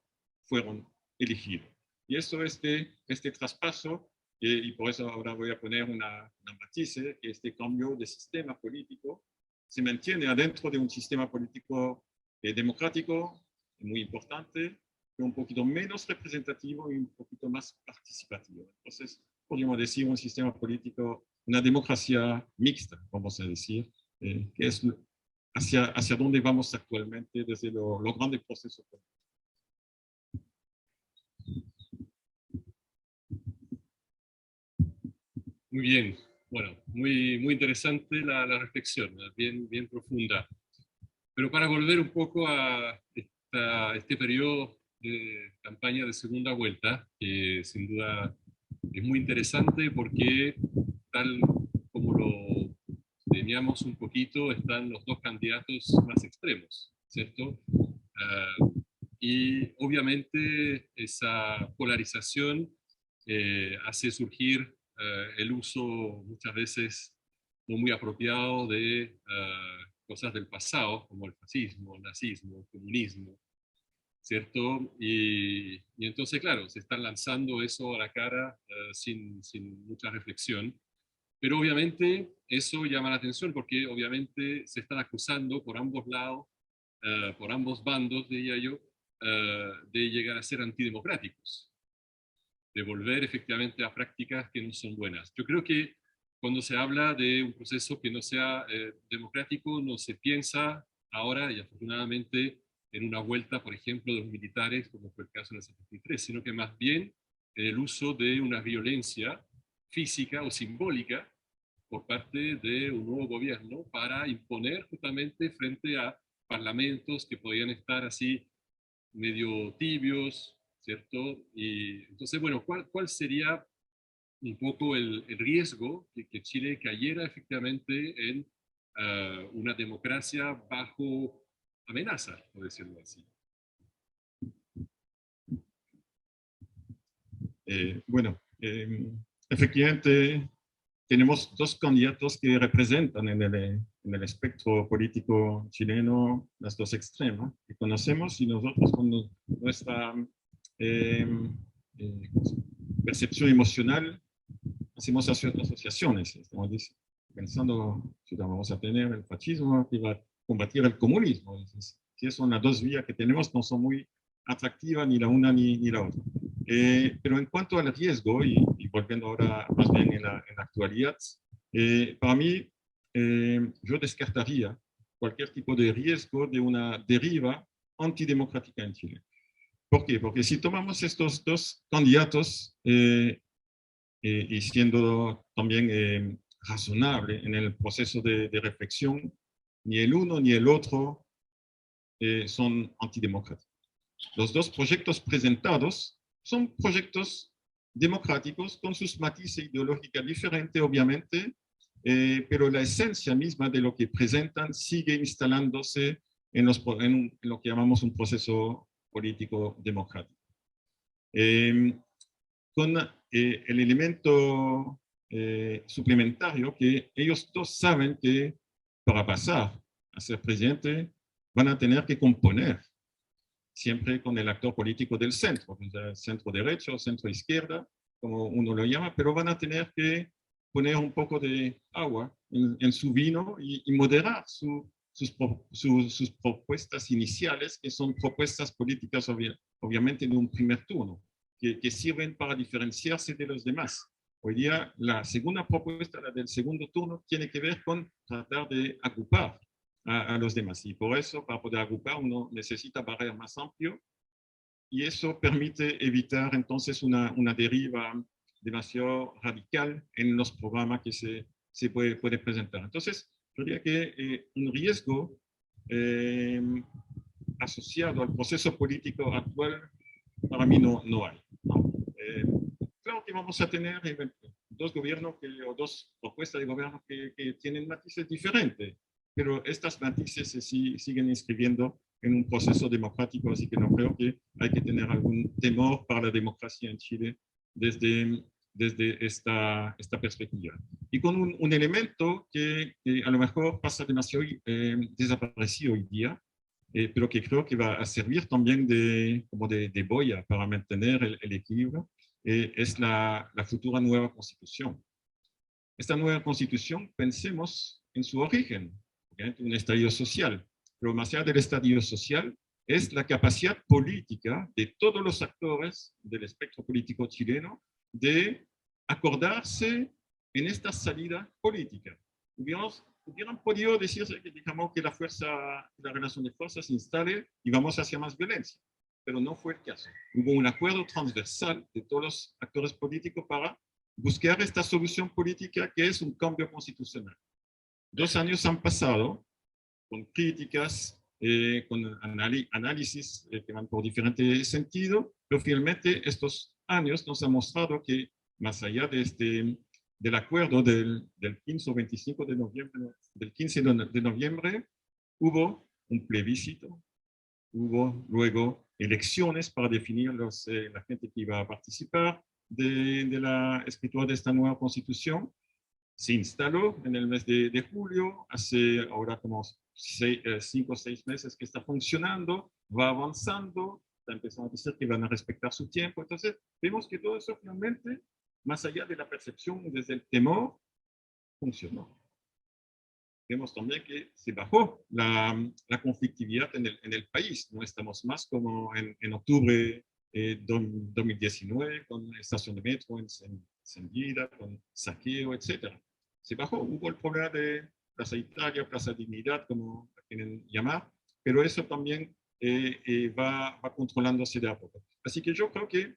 fueron elegidos. Y eso es este traspaso, y por eso ahora voy a poner una matice, que este cambio de sistema político se mantiene adentro de un sistema político democrático, muy importante, pero un poquito menos representativo y un poquito más participativo. Entonces, podríamos decir un sistema político, una democracia mixta, vamos a decir, que es hacia dónde vamos actualmente desde lo grande proceso político. Muy bien, bueno, muy interesante la reflexión, bien profunda. Pero para volver un poco a este periodo de campaña de segunda vuelta, que sin duda es muy interesante porque tal como lo teníamos un poquito, están los dos candidatos más extremos, ¿cierto? Y obviamente esa polarización hace surgir el uso muchas veces no muy apropiado de cosas del pasado, como el fascismo, el nazismo, el comunismo, ¿cierto? Y entonces, claro, se están lanzando eso a la cara sin mucha reflexión, pero obviamente eso llama la atención porque obviamente se están acusando por ambos lados, por ambos bandos, diría yo, de llegar a ser antidemocráticos, de volver efectivamente a prácticas que no son buenas. Yo creo que cuando se habla de un proceso que no sea democrático, no se piensa ahora, y afortunadamente, en una vuelta, por ejemplo, de los militares, como fue el caso en el 73, sino que más bien en el uso de una violencia física o simbólica por parte de un nuevo gobierno para imponer justamente frente a parlamentos que podían estar así medio tibios, ¿cierto? Y entonces, bueno, ¿cuál sería un poco el riesgo de que Chile cayera efectivamente en una democracia bajo amenaza, por decirlo así? Bueno, efectivamente tenemos dos candidatos que representan en el espectro político chileno las dos extremos que conocemos, y nosotros con nuestra percepción emocional hacemos asociaciones. Estamos pensando si vamos a tener el fascismo que va a combatir el comunismo. Entonces, si son las dos vías que tenemos, no son muy atractivas ni la una ni la otra. Pero en cuanto al riesgo, y volviendo ahora más bien en la actualidad, para mí yo descartaría cualquier tipo de riesgo de una deriva antidemocrática en Chile. ¿Por qué? Porque si tomamos estos dos candidatos y siendo también razonable en el proceso de reflexión, ni el uno ni el otro son antidemocráticos. Los dos proyectos presentados son proyectos democráticos con sus matices ideológicos diferentes, obviamente, pero la esencia misma de lo que presentan sigue instalándose en lo que llamamos un proceso político democrático. Con el elemento suplementario que ellos dos saben que para pasar a ser presidente van a tener que componer siempre con el actor político del centro, centro derecho, centro izquierda, como uno lo llama, pero van a tener que poner un poco de agua en su vino y moderar sus propuestas iniciales, que son propuestas políticas obviamente de un primer turno, que sirven para diferenciarse de los demás. Hoy día la segunda propuesta, la del segundo turno, tiene que ver con tratar de agrupar a los demás. Y por eso, para poder agrupar, uno necesita barrer más amplio y eso permite evitar entonces una deriva demasiado radical en los programas que se puede presentar. Entonces, yo diría que un riesgo asociado al proceso político actual para mí no hay. ¿No? Claro que vamos a tener dos gobiernos o dos propuestas de gobierno que tienen matices diferentes, pero estas matices se siguen inscribiendo en un proceso democrático, así que no creo que hay que tener algún temor para la democracia en Chile desde esta perspectiva. Y con un elemento que a lo mejor pasa demasiado desaparecido hoy día, pero que creo que va a servir también como de boya para mantener el equilibrio, es la futura nueva constitución. Esta nueva constitución, pensemos en su origen, obviamente un estallido social, pero más allá del estallido social, es la capacidad política de todos los actores del espectro político chileno de acordarse en esta salida política. Hubieran podido decirse que, digamos, que la relación de fuerzas se instale y vamos hacia más violencia, pero no fue el caso. Hubo un acuerdo transversal de todos los actores políticos para buscar esta solución política que es un cambio constitucional. 2 años han pasado con críticas, con análisis que van por diferentes sentidos, pero finalmente estos años nos han mostrado que más allá del acuerdo del 15 o 25 de noviembre, del 15 de noviembre, hubo un plebiscito, hubo luego elecciones para definir la gente que iba a participar de la escritura de esta nueva constitución. Se instaló en el mes de julio, hace ahora como 5 o 6 meses que está funcionando, va avanzando, está empezando a decir que van a respetar su tiempo. Entonces, vemos que todo eso finalmente, más allá de la percepción, desde el temor, funcionó. Vemos también que se bajó la conflictividad en el país. No estamos más como en octubre de 2019, con estación de metro encendida, con saqueo, etc. Se bajó. Hubo el problema de Plaza Italia, Plaza Dignidad, como la quieren llamar, pero eso también va controlándose de a poco. Así que yo creo que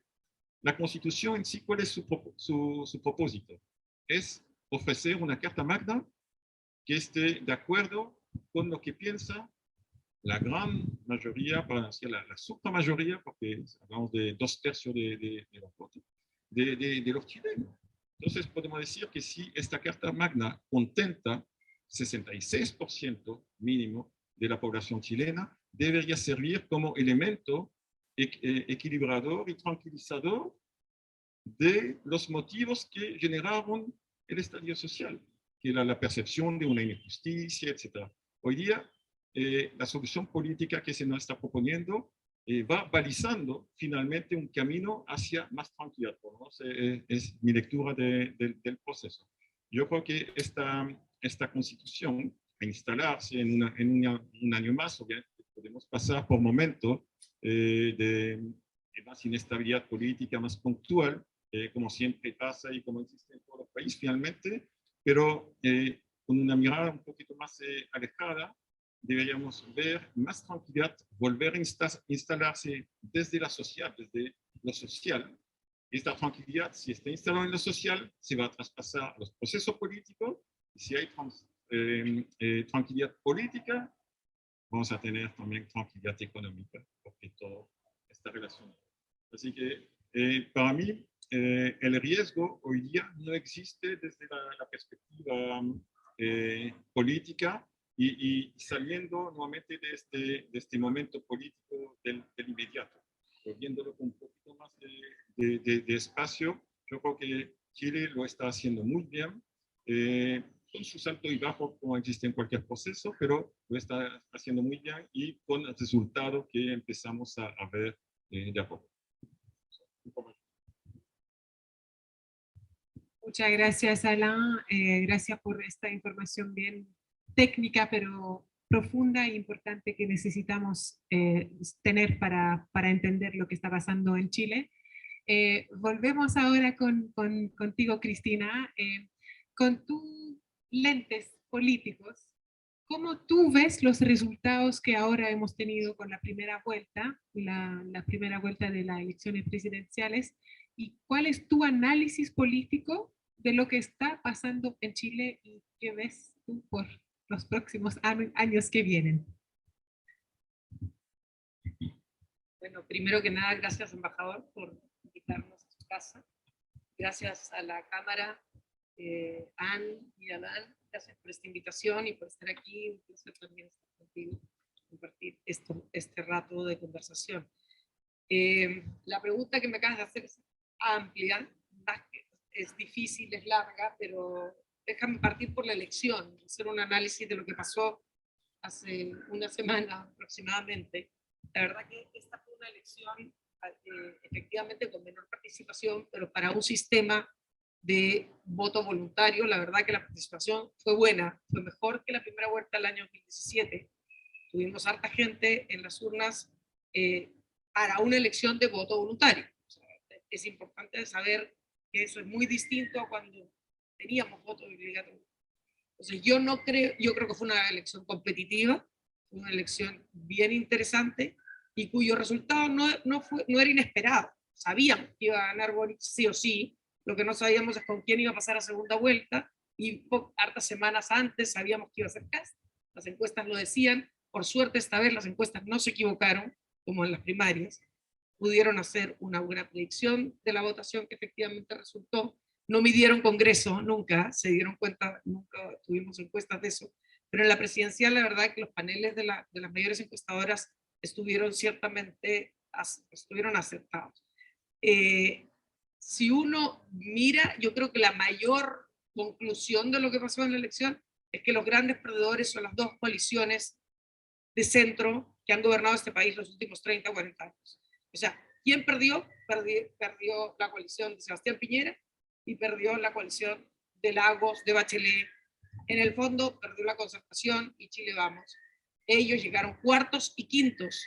la Constitución en sí, ¿cuál es su propósito? Es ofrecer una Carta Magna que esté de acuerdo con lo que piensa la gran mayoría, para decir la supramayoría, porque hablamos de 2/3 de los votos, de los chilenos. Entonces podemos decir que si esta Carta Magna contenta 66% mínimo de la población chilena, debería servir como elemento equilibrador y tranquilizador de los motivos que generaron el estallido social, que era la percepción de una injusticia, etc. Hoy día, la solución política que se nos está proponiendo va balizando finalmente un camino hacia más tranquilidad. ¿No? Es mi lectura del proceso. Yo creo que esta constitución, a instalarse en un año más, obviamente podemos pasar por momentos de más inestabilidad política, más puntual, como siempre pasa y como existe en todos los países finalmente, pero con una mirada un poquito más alejada, deberíamos ver más tranquilidad, volver a instalarse desde la social, desde lo social. Esta tranquilidad, si está instalada en lo social, se va a traspasar a los procesos políticos, y si hay tranquilidad política, vamos a tener también tranquilidad económica, porque todo está relacionado. Así que para mí, el riesgo hoy día no existe desde la perspectiva política y saliendo nuevamente de este momento político del inmediato, viéndolo con un poquito más de espacio. Yo creo que Chile lo está haciendo muy bien, con sus altos y bajos como existe en cualquier proceso, pero lo está haciendo muy bien y con el resultado que empezamos a ver de a poco. Muchas gracias, Alain. Gracias por esta información bien técnica, pero profunda e importante que necesitamos tener para entender lo que está pasando en Chile. Volvemos ahora contigo, Cristina. Con tus lentes políticos, ¿cómo tú ves los resultados que ahora hemos tenido con la primera vuelta, la primera vuelta de las elecciones presidenciales? ¿Y cuál es tu análisis político de lo que está pasando en Chile y qué ves tú por los próximos años que vienen? Bueno, primero que nada, gracias, embajador, por invitarnos a su casa. Gracias a la Cámara, Anne y Alain, gracias por esta invitación y por estar aquí. Un placer también estar contigo, compartir este rato de conversación. La pregunta que me acabas de hacer es amplia, es difícil, es larga, pero déjame partir por la elección, hacer un análisis de lo que pasó hace una semana aproximadamente. La verdad que esta fue una elección efectivamente con menor participación, pero para un sistema de voto voluntario, la verdad que la participación fue buena, fue mejor que la primera vuelta del año 2017. Tuvimos harta gente en las urnas para una elección de voto voluntario. O sea, es importante saber que eso es muy distinto a cuando teníamos voto obligatorio. Entonces yo creo que fue una elección competitiva, una elección bien interesante y cuyo resultado no era inesperado. Sabíamos que iba a ganar Boric sí o sí, lo que no sabíamos es con quién iba a pasar a segunda vuelta y hartas semanas antes sabíamos que iba a ser Kast. Las encuestas lo decían, por suerte esta vez las encuestas no se equivocaron, como en las primarias, pudieron hacer una buena predicción de la votación que efectivamente resultó. No midieron Congreso, nunca, se dieron cuenta, nunca tuvimos encuestas de eso, pero en la presidencial la verdad es que los paneles de las mayores encuestadoras estuvieron ciertamente acertados. Si uno mira, yo creo que la mayor conclusión de lo que pasó en la elección es que los grandes perdedores son las dos coaliciones de centro que han gobernado este país los últimos 30 o 40 años. O sea, ¿quién perdió? Perdió la coalición de Sebastián Piñera y perdió la coalición de Lagos, de Bachelet. En el fondo, perdió la Concertación y Chile Vamos. Ellos llegaron cuartos y quintos,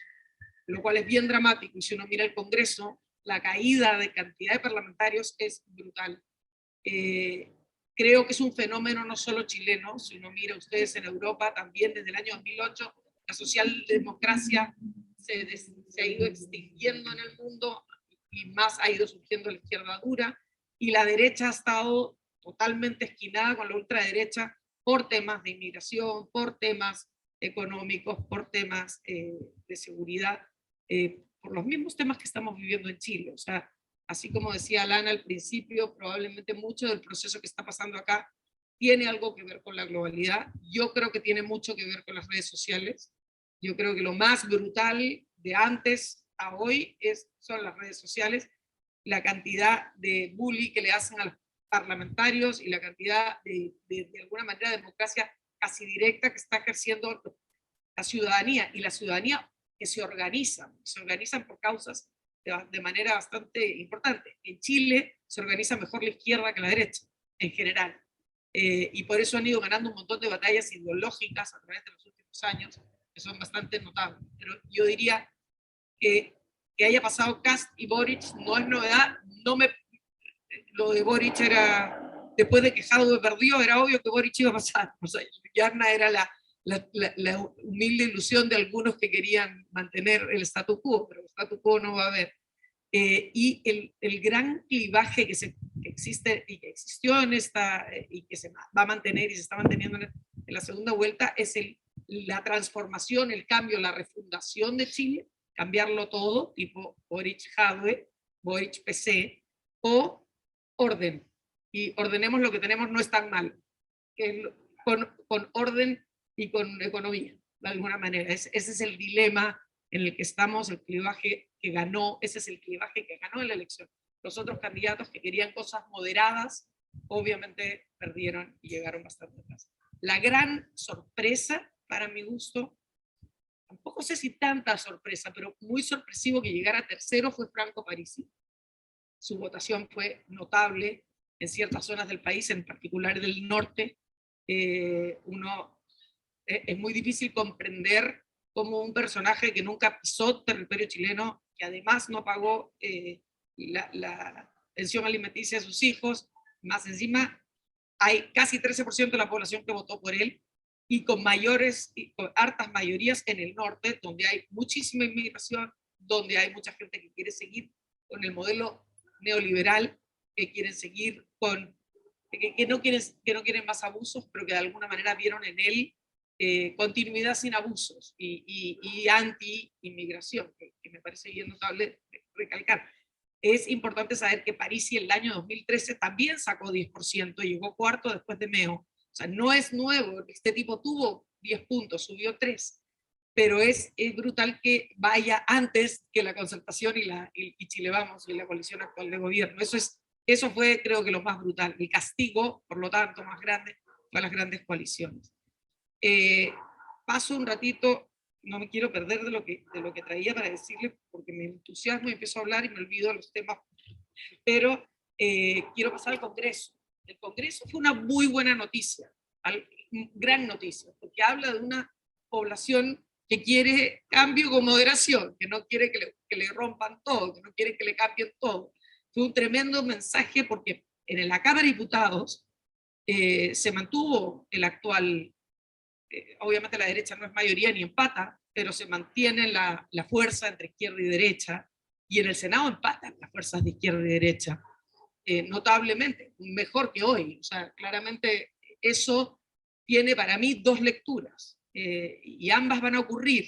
lo cual es bien dramático. Y si uno mira el Congreso, la caída de cantidad de parlamentarios es brutal. Creo que es un fenómeno no solo chileno, si uno mira ustedes en Europa, también desde el año 2008, la socialdemocracia se ha ido extinguiendo en el mundo y más ha ido surgiendo la izquierda dura y la derecha ha estado totalmente esquinada con la ultraderecha por temas de inmigración, por temas económicos, por temas de seguridad, por los mismos temas que estamos viviendo en Chile. O sea, así como decía Alana al principio, probablemente mucho del proceso que está pasando acá tiene algo que ver con la globalidad. Yo creo que tiene mucho que ver con las redes sociales. Yo creo que lo más brutal de antes a hoy son las redes sociales, la cantidad de bullying que le hacen a los parlamentarios y la cantidad de alguna manera de democracia casi directa que está ejerciendo la ciudadanía, y la ciudadanía que se organizan por causas de manera bastante importante. En Chile se organiza mejor la izquierda que la derecha, en general. Y por eso han ido ganando un montón de batallas ideológicas a través de los últimos años, que son bastante notables. Pero yo diría que haya pasado Kast y Boric no es novedad. Lo de Boric era, después de que Jadwe perdió, era obvio que Boric iba a pasar. O sea, Yarna era la humilde ilusión de algunos que querían mantener el statu quo, pero el statu quo no va a haber. Y el gran clivaje que existe y que existió en esta, y que se va a mantener y se está manteniendo en la segunda vuelta es la transformación, el cambio, la refundación de Chile, cambiarlo todo, tipo Boric-Jadwe, Boric-PC, o orden. Y ordenemos lo que tenemos, no es tan mal. Con orden y con economía, de alguna manera. Ese es el dilema en el que estamos, el clivaje que ganó, ese es el clivaje que ganó en la elección. Los otros candidatos que querían cosas moderadas, obviamente perdieron y llegaron bastante atrás. La gran sorpresa, para mi gusto, tampoco sé si tanta sorpresa, pero muy sorpresivo que llegara tercero, fue Franco Parisi. Su votación fue notable en ciertas zonas del país, en particular del norte. Es muy difícil comprender cómo un personaje que nunca pisó territorio chileno, que además no pagó la pensión alimenticia a sus hijos, más encima hay casi 13% de la población que votó por él, y con hartas mayorías en el norte, donde hay muchísima inmigración, donde hay mucha gente que quiere seguir con el modelo neoliberal, que quieren seguir con, que no quieren más abusos, pero que de alguna manera vieron en él continuidad sin abusos y anti-inmigración, que me parece bien notable recalcar. Es importante saber que Parisi en el año 2013 también sacó 10% y llegó cuarto después de Meo. O sea, no es nuevo, este tipo tuvo 10 puntos, subió 3, pero es brutal que vaya antes que la Concertación y Chile Vamos y la coalición actual de gobierno. Eso fue, creo que, lo más brutal. El castigo, por lo tanto, más grande, fue a las grandes coaliciones. Paso un ratito, no me quiero perder de lo que traía para decirle, porque me entusiasmo y empiezo a hablar y me olvido de los temas, pero quiero pasar al Congreso. El Congreso fue una muy buena noticia, gran noticia, porque habla de una población que quiere cambio con moderación, que no quiere que le rompan todo, que no quiere que le cambien todo. Fue un tremendo mensaje porque en la Cámara de Diputados se mantuvo el actual, obviamente la derecha no es mayoría ni empata, pero se mantiene la fuerza entre izquierda y derecha, y en el Senado empatan las fuerzas de izquierda y derecha, notablemente, mejor que hoy. O sea, claramente eso tiene para mí dos lecturas, y ambas van a ocurrir.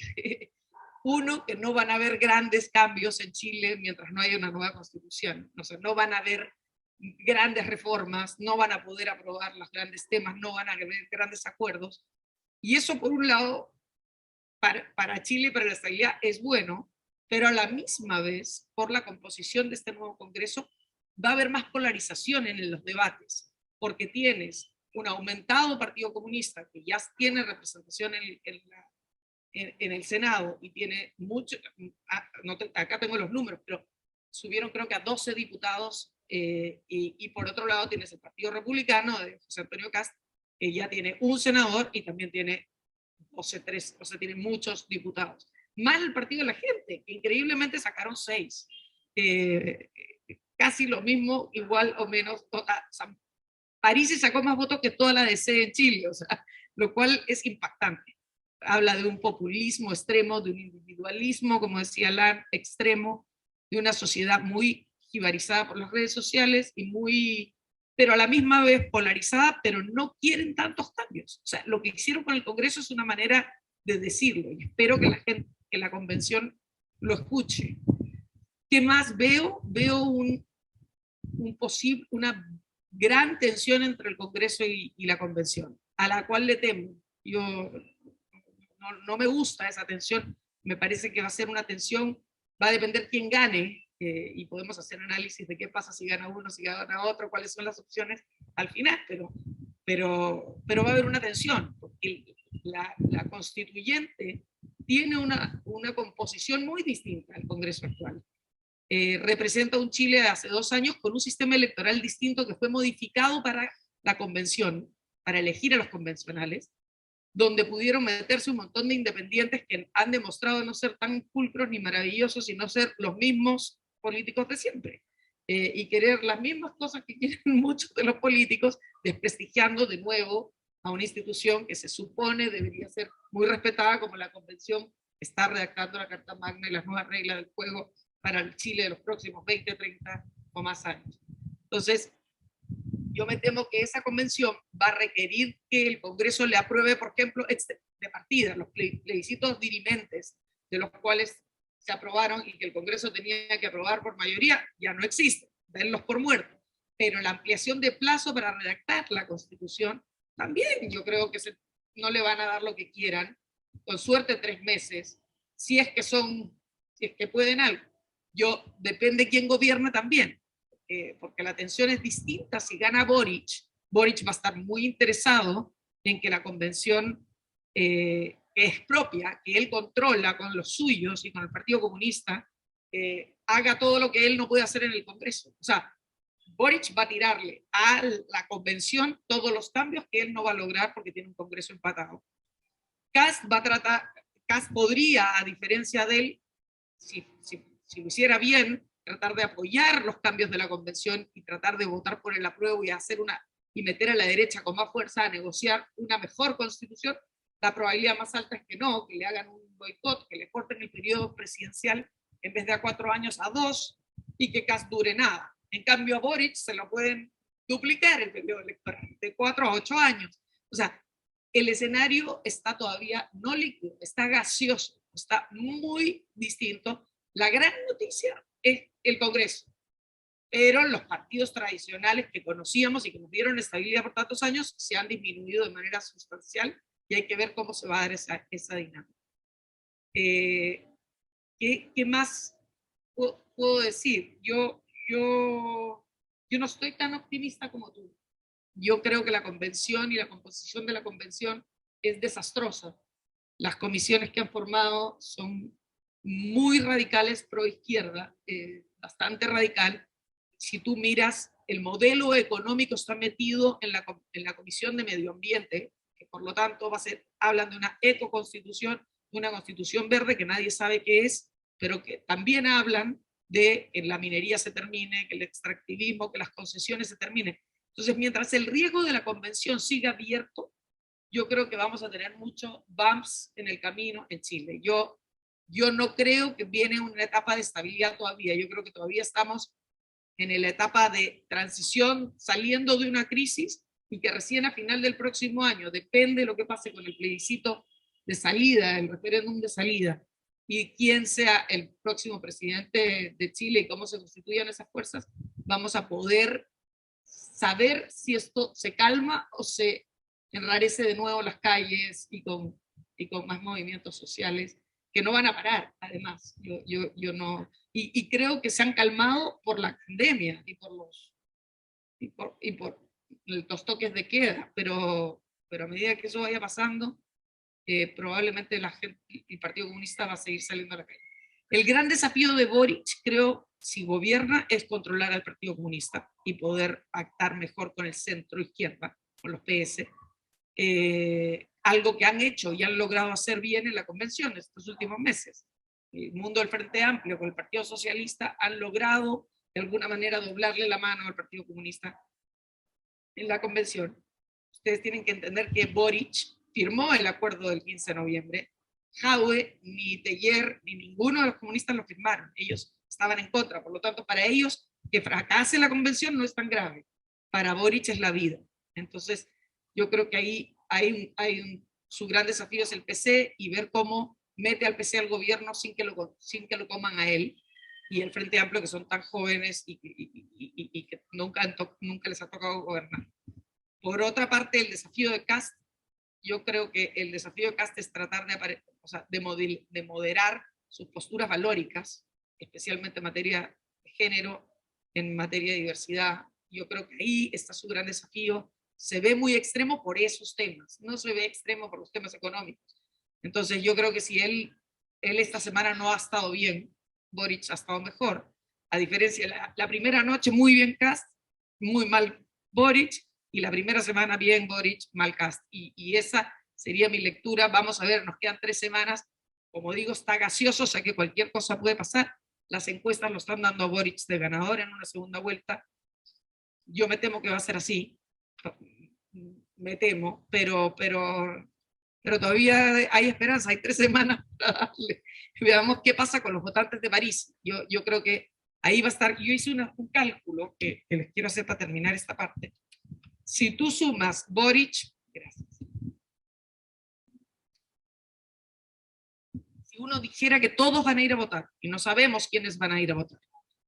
Uno, que no van a haber grandes cambios en Chile mientras no haya una nueva constitución. O sea, no van a haber grandes reformas, no van a poder aprobar los grandes temas, no van a haber grandes acuerdos. Y eso, por un lado, para Chile y para la estabilidad es bueno, pero a la misma vez, por la composición de este nuevo Congreso, va a haber más polarización en los debates, porque tienes un aumentado Partido Comunista que ya tiene representación en el Senado y tiene mucho, acá tengo los números, pero subieron creo que a 12 diputados, y por otro lado tienes el Partido Republicano de José Antonio Kast, que ya tiene un senador y también tiene 3, o sea, tiene muchos diputados. Más el Partido de la Gente, que increíblemente sacaron 6. Casi lo mismo, igual o menos. O sea, París sacó más votos que toda la DC en Chile, o sea, lo cual es impactante. Habla de un populismo extremo, de un individualismo, como decía Alan, extremo, de una sociedad muy jibarizada por las redes sociales y muy, pero a la misma vez polarizada, pero no quieren tantos cambios. O sea, lo que hicieron con el Congreso es una manera de decirlo, y espero que la gente, que la convención lo escuche. ¿Qué más veo? Veo una gran tensión entre el Congreso y la convención, a la cual le temo. Yo no me gusta esa tensión, me parece que va a ser una tensión, va a depender quién gane, y podemos hacer análisis de qué pasa si gana uno, si gana otro, cuáles son las opciones al final, pero va a haber una tensión, porque la constituyente tiene una composición muy distinta al Congreso actual. Representa un Chile de hace 2 años con un sistema electoral distinto que fue modificado para la convención, para elegir a los convencionales, donde pudieron meterse un montón de independientes que han demostrado no ser tan pulcros ni maravillosos, sino ser los mismos políticos de siempre, y querer las mismas cosas que quieren muchos de los políticos, desprestigiando de nuevo a una institución que se supone debería ser muy respetada, como la convención está redactando la Carta Magna y las nuevas reglas del juego para el Chile de los próximos 20, 30 o más años. Entonces, yo me temo que esa convención va a requerir que el Congreso le apruebe, por ejemplo, de partida, los plebiscitos dirimentes, de los cuales se aprobaron y que el Congreso tenía que aprobar por mayoría, ya no existen, denlos por muertos. Pero la ampliación de plazo para redactar la Constitución, también yo creo que no le van a dar lo que quieran, con suerte 3 meses, si es que pueden algo. Depende quién gobierna también, porque la tensión es distinta. Si gana Boric va a estar muy interesado en que la convención que es propia, que él controla con los suyos y con el Partido Comunista, haga todo lo que él no puede hacer en el Congreso. O sea, Boric va a tirarle a la convención todos los cambios que él no va a lograr porque tiene un Congreso empatado. Kast podría, a diferencia de él, si lo hiciera bien, tratar de apoyar los cambios de la convención y tratar de votar por el apruebo y meter a la derecha con más fuerza a negociar una mejor constitución. La probabilidad más alta es que no, que le hagan un boicot, que le corten el periodo presidencial en vez de a 4 años a 2 y que Kast dure nada. En cambio a Boric se lo pueden duplicar el periodo electoral, de 4 a 8 años. O sea, el escenario está todavía no líquido, está gaseoso, está muy distinto. La gran noticia es el Congreso, pero los partidos tradicionales que conocíamos y que nos dieron estabilidad por tantos años se han disminuido de manera sustancial y hay que ver cómo se va a dar esa dinámica. ¿Qué más puedo decir? Yo no estoy tan optimista como tú. Yo creo que la convención y la composición de la convención es desastrosa. Las comisiones que han formado son muy radicales pro izquierda, bastante radical. Si tú miras, el modelo económico está metido en la Comisión de Medio Ambiente, que por lo tanto hablan de una ecoconstitución, de una constitución verde que nadie sabe qué es, pero que también hablan de que la minería se termine, que el extractivismo, que las concesiones se terminen. Entonces, mientras el riesgo de la convención siga abierto, yo creo que vamos a tener muchos bumps en el camino en Chile. Yo no creo que viene una etapa de estabilidad todavía. Yo creo que todavía estamos en la etapa de transición, saliendo de una crisis, y que recién a final del próximo año, depende de lo que pase con el plebiscito de salida, el referéndum de salida, y quién sea el próximo presidente de Chile y cómo se constituyan esas fuerzas, vamos a poder saber si esto se calma o se enrarece de nuevo las calles y con más movimientos sociales que no van a parar, además. Yo no, y creo que se han calmado por la pandemia y por los toques de queda, pero a medida que eso vaya pasando, probablemente el Partido Comunista va a seguir saliendo a la calle. El gran desafío de Boric, creo, si gobierna, es controlar al Partido Comunista y poder actar mejor con el centro izquierda, con los PS, algo que han hecho y han logrado hacer bien en la convención estos últimos meses. El mundo del Frente Amplio con el Partido Socialista han logrado de alguna manera doblarle la mano al Partido Comunista en la convención. Ustedes tienen que entender que Boric firmó el acuerdo del 15 de noviembre. Jadwe, ni Teller, ni ninguno de los comunistas lo firmaron. Ellos estaban en contra. Por lo tanto, para ellos, que fracase la convención no es tan grave. Para Boric es la vida. Entonces, yo creo que ahí su gran desafío es el PC y ver cómo mete al PC al gobierno sin que lo coman a él, y el Frente Amplio, que son tan jóvenes y que nunca les ha tocado gobernar. Por otra parte, el desafío de Kast, yo creo que el desafío de Kast es tratar de moderar sus posturas valóricas, especialmente en materia de género, en materia de diversidad. Yo creo que ahí está su gran desafío. Se ve muy extremo por esos temas, no se ve extremo por los temas económicos. Entonces yo creo que si él esta semana no ha estado bien, Boric ha estado mejor. A diferencia, la primera noche muy bien Kast, muy mal Boric, y la primera semana bien Boric, mal Kast. Y esa sería mi lectura. Vamos a ver, nos quedan 3 semanas. Como digo, está gaseoso, o sea que cualquier cosa puede pasar. Las encuestas lo están dando a Boric de ganador en una segunda vuelta. Yo me temo que va a ser así. Me temo, pero todavía hay esperanza, hay 3 semanas para darle. Veamos qué pasa con los votantes de París. Yo creo que ahí va a estar. Yo hice un cálculo que les quiero hacer para terminar esta parte. Si tú sumas Boric, gracias. Si uno dijera que todos van a ir a votar, y no sabemos quiénes van a ir a votar.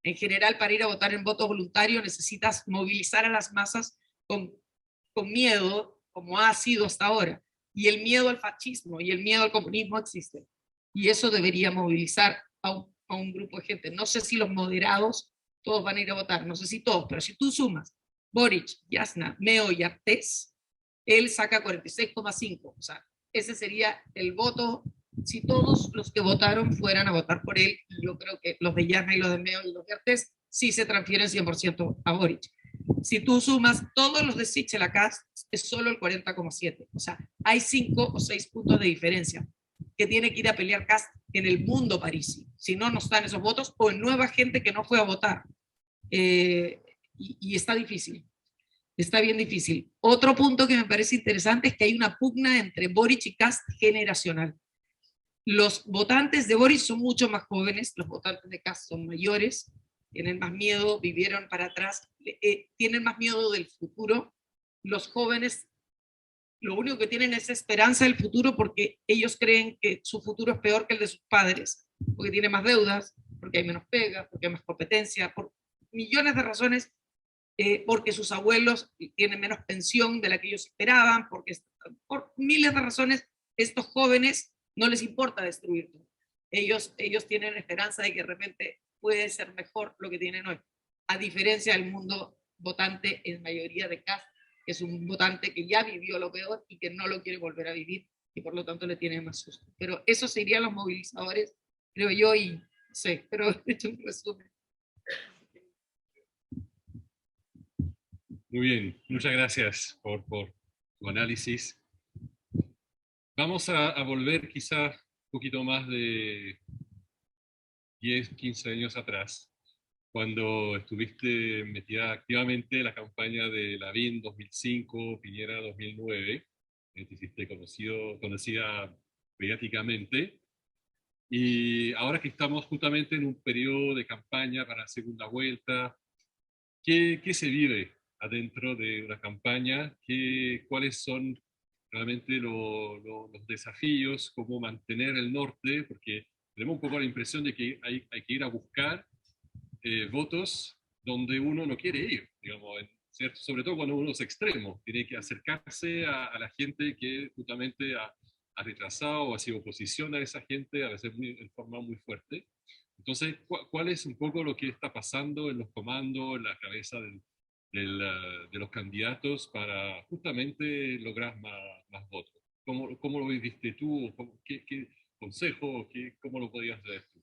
En general, para ir a votar en voto voluntario necesitas movilizar a las masas con miedo, como ha sido hasta ahora. y el miedo al fascismo y el miedo al comunismo existe. Y eso debería movilizar a un grupo de gente. No sé si los moderados todos van a ir a votar, no sé si todos, pero si tú sumas Boric, Jasna, Meo y Artés, él saca 46,5. O sea, ese sería el voto si todos los que votaron fueran a votar por él. Y yo creo que los de Jasna y los de Meo y los de Artés sí se transfieren 100% a Boric. Si tú sumas todos los de Sichel a Kast, es solo el 40,7. O sea, hay 5 o 6 puntos de diferencia que tiene que ir a pelear Kast en el mundo parisi. Si no, no están esos votos, o en nueva gente que no fue a votar. Y está difícil. Está bien difícil. Otro punto que me parece interesante es que hay una pugna entre Boric y Kast generacional. Los votantes de Boric son mucho más jóvenes, los votantes de Kast son mayores, tienen más miedo, vivieron para atrás, tienen más miedo del futuro. Los jóvenes lo único que tienen es esperanza del futuro porque ellos creen que su futuro es peor que el de sus padres, porque tiene más deudas, porque hay menos pega, porque hay más competencia, por millones de razones, porque sus abuelos tienen menos pensión de la que ellos esperaban, porque por miles de razones estos jóvenes no les importa destruir todo. Ellos tienen esperanza de que de repente puede ser mejor lo que tienen hoy, a diferencia del mundo votante en mayoría de casos, que es un votante que ya vivió lo peor y que no lo quiere volver a vivir y por lo tanto le tiene más susto. Pero esos serían los movilizadores, creo yo, y no sé, pero he hecho un resumen. Muy bien, muchas gracias por tu análisis. Vamos a volver quizá un poquito más de 10, 15 años atrás, cuando estuviste metida activamente en la campaña de Lavín 2005, Piñera 2009, te hiciste conocida mediáticamente, y ahora que estamos justamente en un periodo de campaña para la segunda vuelta, ¿qué se vive adentro de una campaña? ¿Cuáles son realmente los desafíos? ¿Cómo mantener el norte? Porque tenemos un poco la impresión de que hay que ir a buscar votos donde uno no quiere ir, digamos, ¿cierto? Sobre todo cuando uno es extremo, tiene que acercarse a la gente que justamente ha retrasado o ha sido oposición a esa gente, a veces en forma muy fuerte. Entonces, ¿cuál es un poco lo que está pasando en los comandos, en la cabeza de los candidatos para justamente lograr más votos? ¿Cómo lo viviste tú? ¿Qué consejo? ¿Cómo lo podías hacer tú?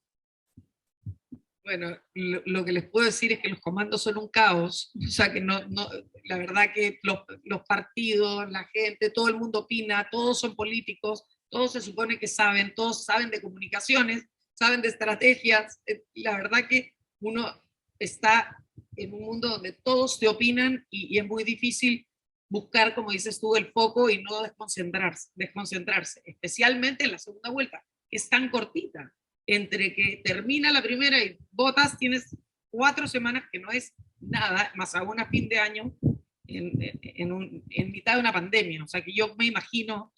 Bueno, lo que les puedo decir es que los comandos son un caos, o sea que la verdad que los partidos, la gente, todo el mundo opina, todos son políticos, todos se supone que saben, todos saben de comunicaciones, saben de estrategias, la verdad que uno está en un mundo donde todos te opinan y es muy difícil buscar, como dices tú, el foco y no desconcentrarse, especialmente en la segunda vuelta, que es tan cortita. Entre que termina la primera y votas, tienes 4 semanas, que no es nada, más aún a fin de año, en mitad de una pandemia. O sea que yo me imagino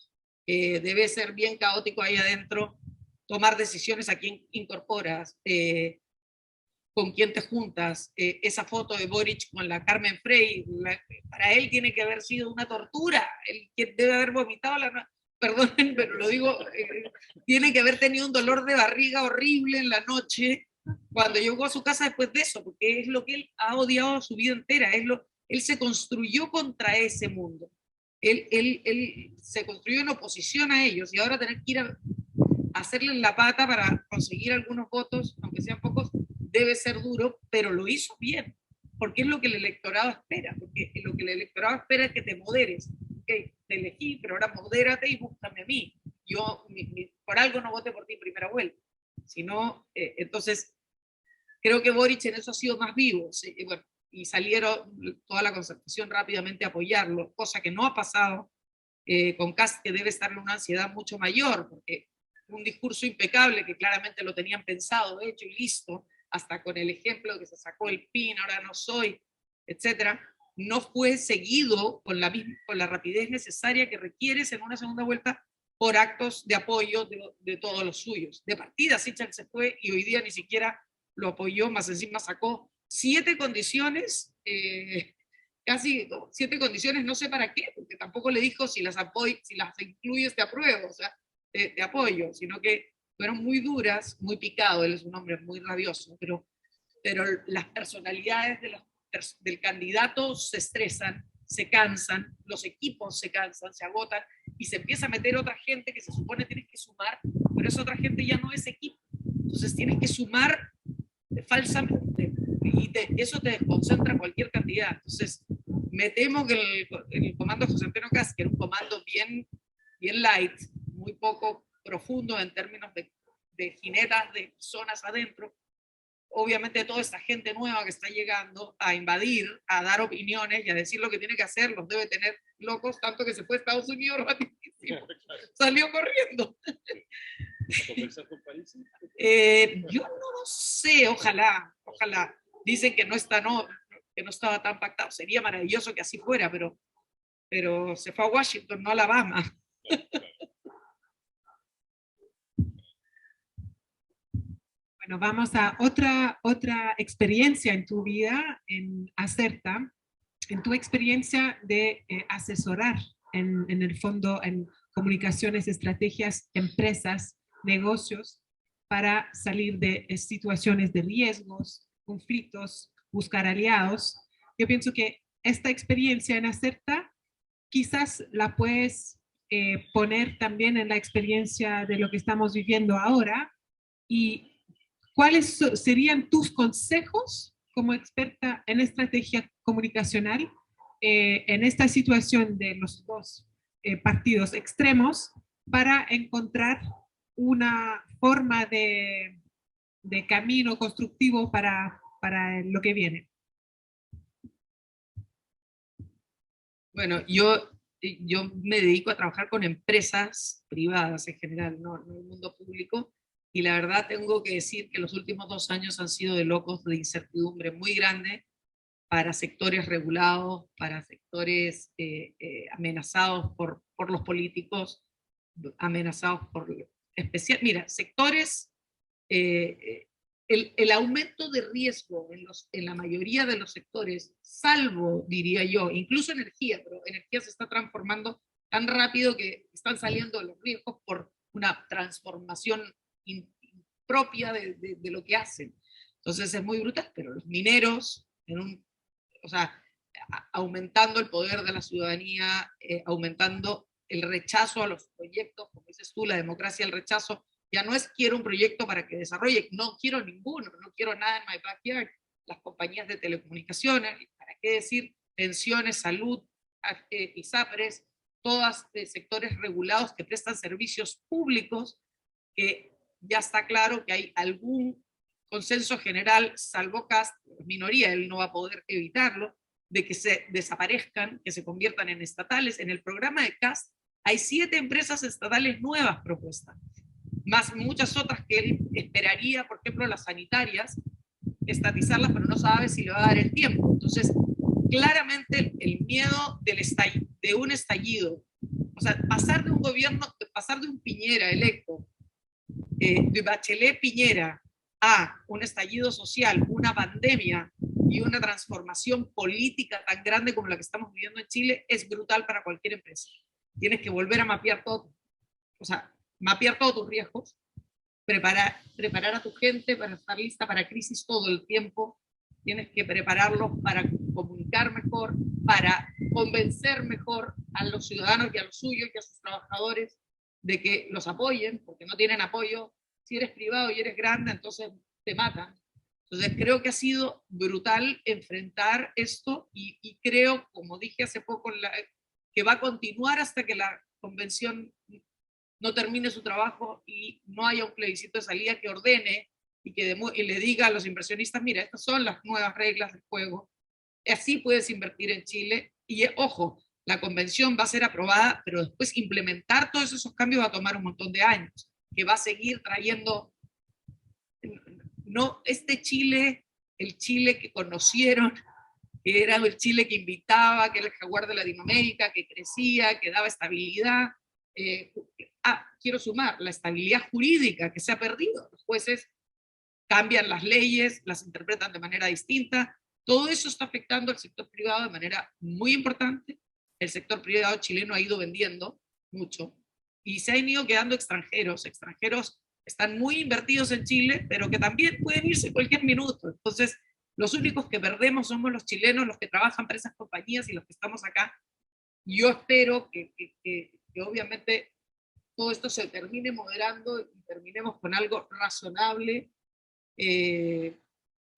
que debe ser bien caótico ahí adentro, tomar decisiones a quién incorporas, con quién te juntas. Esa foto de Boric con la Carmen Frey, para él tiene que haber sido una tortura, él debe haber vomitado perdonen, pero lo digo, tiene que haber tenido un dolor de barriga horrible en la noche cuando llegó a su casa después de eso, porque es lo que él ha odiado su vida entera, él se construyó contra ese mundo, él se construyó en oposición a ellos y ahora tener que ir a hacerle la pata para conseguir algunos votos, aunque sean pocos, debe ser duro, pero lo hizo bien, porque es lo que el electorado espera, porque lo que el electorado espera es que te moderes. Okay, te elegí, pero ahora modérate y búscame a mí. Yo por algo no voté por ti en primera vuelta. Sino, entonces, creo que Boric en eso ha sido más vivo. ¿Sí? Y, bueno, y salieron toda la concertación rápidamente a apoyarlo, cosa que no ha pasado con Kast, que debe estarle una ansiedad mucho mayor, porque un discurso impecable que claramente lo tenían pensado, hecho y listo, hasta con el ejemplo que se sacó el PIN, ahora no soy, etcétera, no fue seguido con la rapidez necesaria que requieres en una segunda vuelta por actos de apoyo de todos los suyos. De partida, Sichel se fue y hoy día ni siquiera lo apoyó, más encima sacó 7 condiciones casi 7 condiciones, no sé para qué, porque tampoco le dijo si las incluyes te apruebo, o sea, te apoyo, sino que fueron muy duras, muy picado, él es un hombre muy rabioso, pero las personalidades del candidato se estresan, se cansan, los equipos se cansan, se agotan, y se empieza a meter otra gente que se supone tienes que sumar, pero esa otra gente ya no es equipo. Entonces tienes que sumar falsamente, y eso te desconcentra cualquier cantidad. Entonces, me temo que el comando José Antonio Kast, que era un comando bien light, muy poco profundo en términos de jinetas, de zonas adentro, obviamente toda esta gente nueva que está llegando a invadir, a dar opiniones y a decir lo que tiene que hacer, los debe tener locos, tanto que se fue a Estados Unidos rapidísimo. Salió corriendo. Yo no sé, ojalá. Dicen que no estaba tan pactado. Sería maravilloso que así fuera, pero se fue a Washington, no a Alabama. Bueno, vamos a otra experiencia en tu vida, en Acerta, en tu experiencia de asesorar en el fondo en comunicaciones, estrategias, empresas, negocios, para salir de situaciones de riesgos, conflictos, buscar aliados. Yo pienso que esta experiencia en Acerta quizás la puedes poner también en la experiencia de lo que estamos viviendo ahora. ¿Y cuáles serían tus consejos como experta en estrategia comunicacional en esta situación de los dos partidos extremos para encontrar una forma de camino constructivo para lo que viene? Bueno, yo me dedico a trabajar con empresas privadas en general, no en el mundo público, y la verdad tengo que decir que los últimos 2 años han sido de locos, de incertidumbre muy grande para sectores regulados, para sectores amenazados por los políticos, amenazados por mira, sectores, el aumento de riesgo en la mayoría de los sectores, salvo, diría yo, incluso energía, pero energía se está transformando tan rápido que están saliendo los riesgos por una transformación propia de lo que hacen. Entonces es muy brutal, pero los mineros, o sea, aumentando el poder de la ciudadanía, aumentando el rechazo a los proyectos, como dices tú, la democracia, el rechazo, ya no es quiero un proyecto para que desarrolle, no quiero ninguno, no quiero nada en my backyard. Las compañías de telecomunicaciones, ¿para qué decir? Pensiones, salud, ISAPRES, todas de sectores regulados que prestan servicios públicos, que ya está claro que hay algún consenso general, salvo Kast, minoría, él no va a poder evitarlo, de que se desaparezcan, que se conviertan en estatales. En el programa de Kast hay 7 empresas estatales nuevas propuestas, más muchas otras que él esperaría, por ejemplo, las sanitarias, estatizarlas, pero no sabe si le va a dar el tiempo. Entonces, claramente el miedo de un estallido, o sea, pasar de un gobierno, pasar de un Piñera electo, de Bachelet Piñera, a un estallido social, una pandemia y una transformación política tan grande como la que estamos viviendo en Chile, es brutal para cualquier empresa. Tienes que volver a mapear todo, o sea, mapear todos tus riesgos, preparar a tu gente para estar lista para crisis todo el tiempo, tienes que prepararlos para comunicar mejor, para convencer mejor a los ciudadanos y a los suyos y a sus trabajadores de que los apoyen, porque no tienen apoyo. Si eres privado y eres grande, entonces te matan. Entonces creo que ha sido brutal enfrentar esto y creo, como dije hace poco, que va a continuar hasta que la convención no termine su trabajo y no haya un plebiscito de salida que ordene y que le diga a los inversionistas, mira, estas son las nuevas reglas del juego, así puedes invertir en Chile. Y ojo, la convención va a ser aprobada, pero después implementar todos esos cambios va a tomar un montón de años, que va a seguir trayendo, no este Chile, el Chile que conocieron, que era el Chile que invitaba, que era el jaguar de Latinoamérica, que crecía, que daba estabilidad. Quiero sumar la estabilidad jurídica que se ha perdido. Los jueces cambian las leyes, las interpretan de manera distinta, Todo eso está afectando al sector privado de manera muy importante. El sector privado chileno ha ido vendiendo mucho y se han ido quedando extranjeros. Extranjeros están muy invertidos en Chile, pero que también pueden irse en cualquier minuto. Entonces, los únicos que perdemos somos los chilenos, los que trabajan para esas compañías y los que estamos acá. Yo espero que obviamente todo esto se termine moderando y terminemos con algo razonable,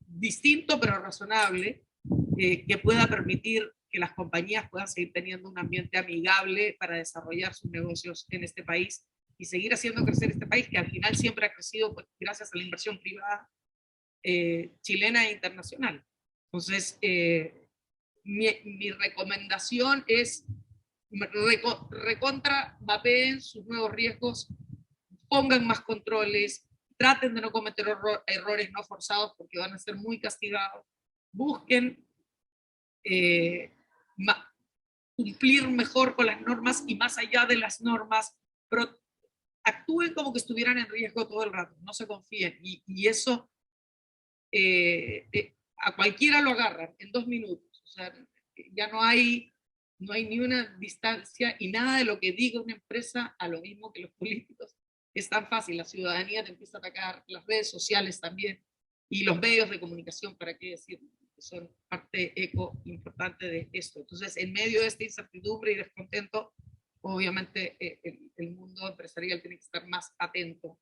distinto pero razonable, que pueda permitir que las compañías puedan seguir teniendo un ambiente amigable para desarrollar sus negocios en este país y seguir haciendo crecer este país, que al final siempre ha crecido pues, gracias a la inversión privada chilena e internacional. Entonces, mi recomendación es recontra mapeen sus nuevos riesgos, pongan más controles, traten de no cometer errores no forzados porque van a ser muy castigados, busquen cumplir mejor con las normas y más allá de las normas, pero actúen como que estuvieran en riesgo todo el rato, no se confíen y eso a cualquiera lo agarran en 2 minutos, o sea, ya no hay ni una distancia y nada de lo que diga una empresa a lo mismo que los políticos es tan fácil, la ciudadanía te empieza a atacar, las redes sociales también y los medios de comunicación, para qué decir, que son parte eco importante de esto. Entonces, en medio de esta incertidumbre y descontento, obviamente el mundo empresarial tiene que estar más atento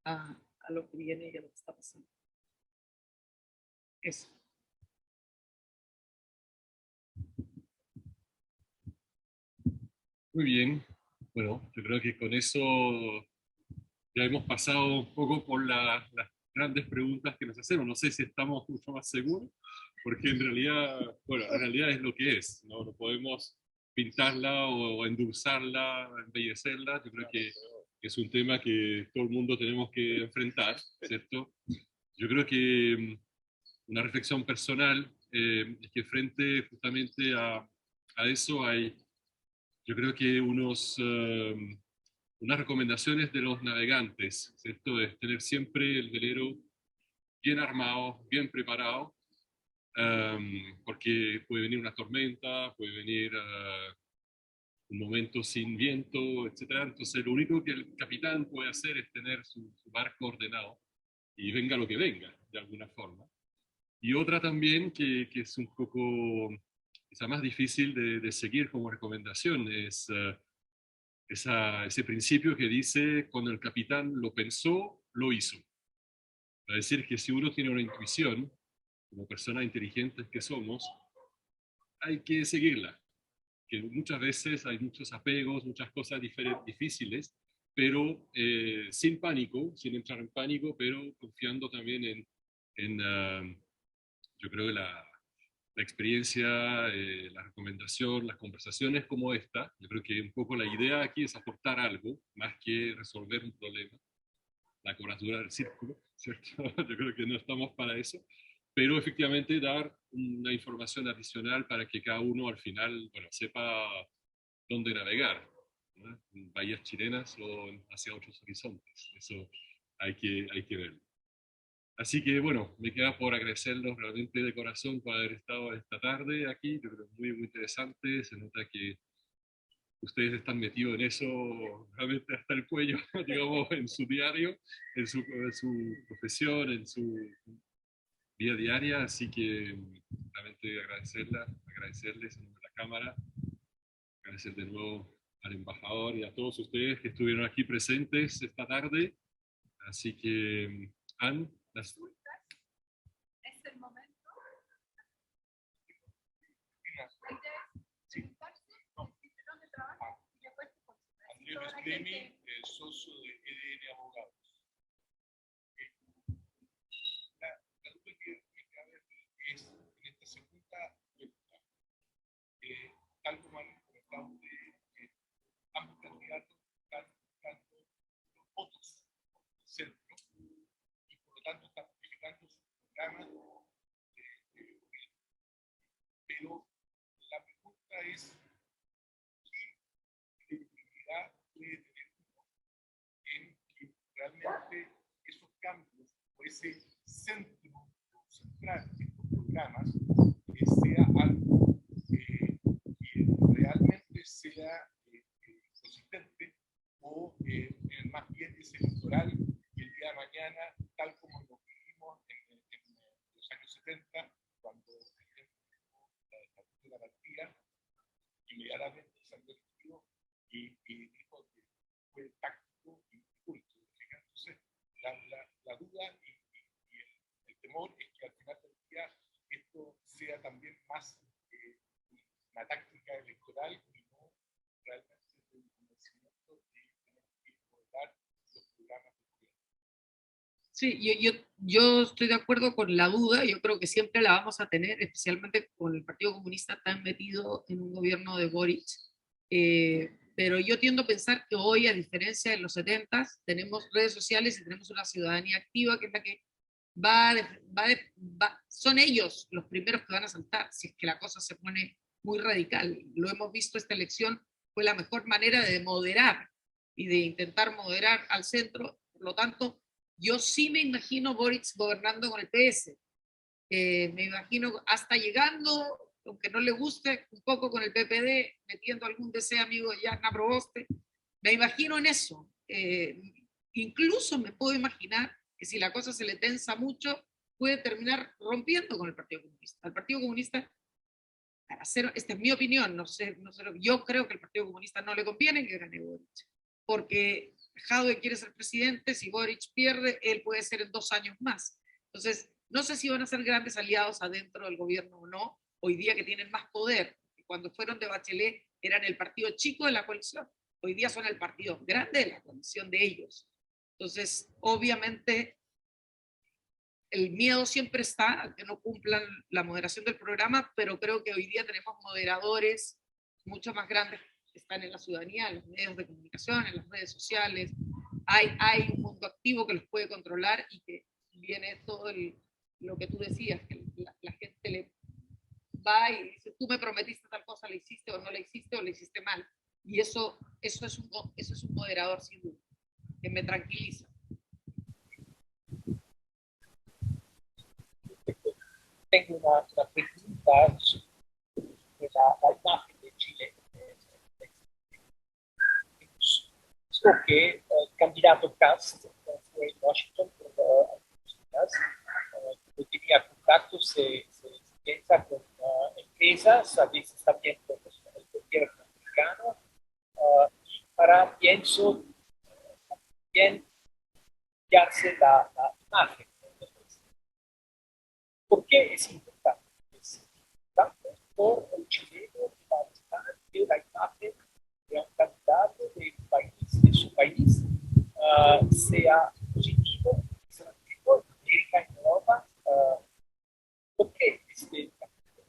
a lo que viene y a lo que está pasando. Eso. Muy bien. Bueno, yo creo que con eso ya hemos pasado un poco por las grandes preguntas que nos hacemos. No sé si estamos mucho más seguros, porque en realidad, bueno, en realidad es lo que es. No podemos pintarla o endulzarla, embellecerla. Yo creo que es un tema que todo el mundo tenemos que enfrentar, ¿cierto? Yo creo que una reflexión personal es que frente justamente a eso hay, yo creo que unas recomendaciones de los navegantes, ¿cierto? Es tener siempre el velero bien armado, bien preparado, porque puede venir una tormenta, puede venir un momento sin viento, etc. Entonces lo único que el capitán puede hacer es tener su barco ordenado y venga lo que venga, de alguna forma. Y otra también que es un poco quizá más difícil de seguir como recomendación es ese principio que dice, cuando el capitán lo pensó, lo hizo. Es decir, que si uno tiene una intuición, como personas inteligentes que somos, hay que seguirla. Que muchas veces hay muchos apegos, muchas cosas difíciles, pero sin pánico, sin entrar en pánico, pero confiando también en yo creo que la experiencia, la recomendación, las conversaciones como esta. Yo creo que un poco la idea aquí es aportar algo, más que resolver un problema, la cuadratura del círculo, ¿cierto? Yo creo que no estamos para eso, pero efectivamente dar una información adicional para que cada uno al final, bueno, sepa dónde navegar, ¿no? En bahías chilenas o hacia otros horizontes. Eso hay que verlo. Así que bueno, me queda por agradecerlos realmente de corazón por haber estado esta tarde aquí. Yo creo que es muy, muy interesante. Se nota que ustedes están metidos en eso realmente hasta el cuello, digamos, en su diario, en su profesión, en su vida diaria. Así que realmente agradecerles en nombre de la Cámara, agradecer de nuevo al embajador y a todos ustedes que estuvieron aquí presentes esta tarde. Así que, Anne, las... Es el momento. ¿Dónde trabaja? Andrés Vespremi, socio de EDN Abogados. La duda que cabe es en esta segunda vuelta, tal como han comentado ustedes, ambos candidatos están buscando los votos del centro y por lo tanto están modificando sus programas de gobierno. Pero la pregunta es, ¿qué credibilidad puede tener uno en que realmente esos cambios o ese centro central de estos programas electoral y el día de mañana, tal como lo vivimos en los años 70, cuando el presidente de la partida, inmediatamente salió elegido y dijo que fue táctico y culto. Entonces, la duda y el temor es que al final del día esto sea también más una táctica electoral y no realmente un convencimiento de abordar los programas de gobierno. Sí, yo estoy de acuerdo con la duda, yo creo que siempre la vamos a tener, especialmente con el Partido Comunista tan metido en un gobierno de Boric. Pero yo tiendo a pensar que hoy, a diferencia de los 70, tenemos redes sociales y tenemos una ciudadanía activa que es la que son ellos los primeros que van a saltar si es que la cosa se pone muy radical. Lo hemos visto, esta elección fue la mejor manera de moderar y de intentar moderar al centro. Por lo tanto, yo sí me imagino Boric gobernando con el PS. Me imagino hasta llegando, aunque no le guste, un poco con el PPD, metiendo algún DC amigo de Jasna Proboste. Me imagino en eso. Incluso me puedo imaginar que si la cosa se le tensa mucho, puede terminar rompiendo con el Partido Comunista. Al Partido Comunista, para hacer, esta es mi opinión, no sé, yo creo que al Partido Comunista no le conviene que gane Boric, porque Jadwe quiere ser presidente, si Boric pierde, él puede ser en 2 años más. Entonces, no sé si van a ser grandes aliados adentro del gobierno o no, hoy día que tienen más poder. Cuando fueron de Bachelet eran el partido chico de la coalición, hoy día son el partido grande de la coalición de ellos. Entonces, obviamente, el miedo siempre está a que no cumplan la moderación del programa, pero creo que hoy día tenemos moderadores mucho más grandes que están en la ciudadanía, en los medios de comunicación, en las redes sociales. Hay un mundo activo que los puede controlar y que viene todo lo que tú decías, que la gente le va y dice, tú me prometiste tal cosa, ¿la hiciste o no la hiciste o la hiciste mal? Y eso es un moderador sin duda, que me tranquiliza. Tengo una pregunta sobre la imagen de Chile. Visto que el candidato Kast fue en Washington por algunos días, que tenía contactos, se piensa con empresas, a veces también con el gobierno americano, y para, pienso, también cambiarse la imagen. ¿Por qué es importante? Es importante por el chileno para que la imagen de un candidato de su país sea positivo, extranjero, en América, en Europa. ¿Por qué este candidato?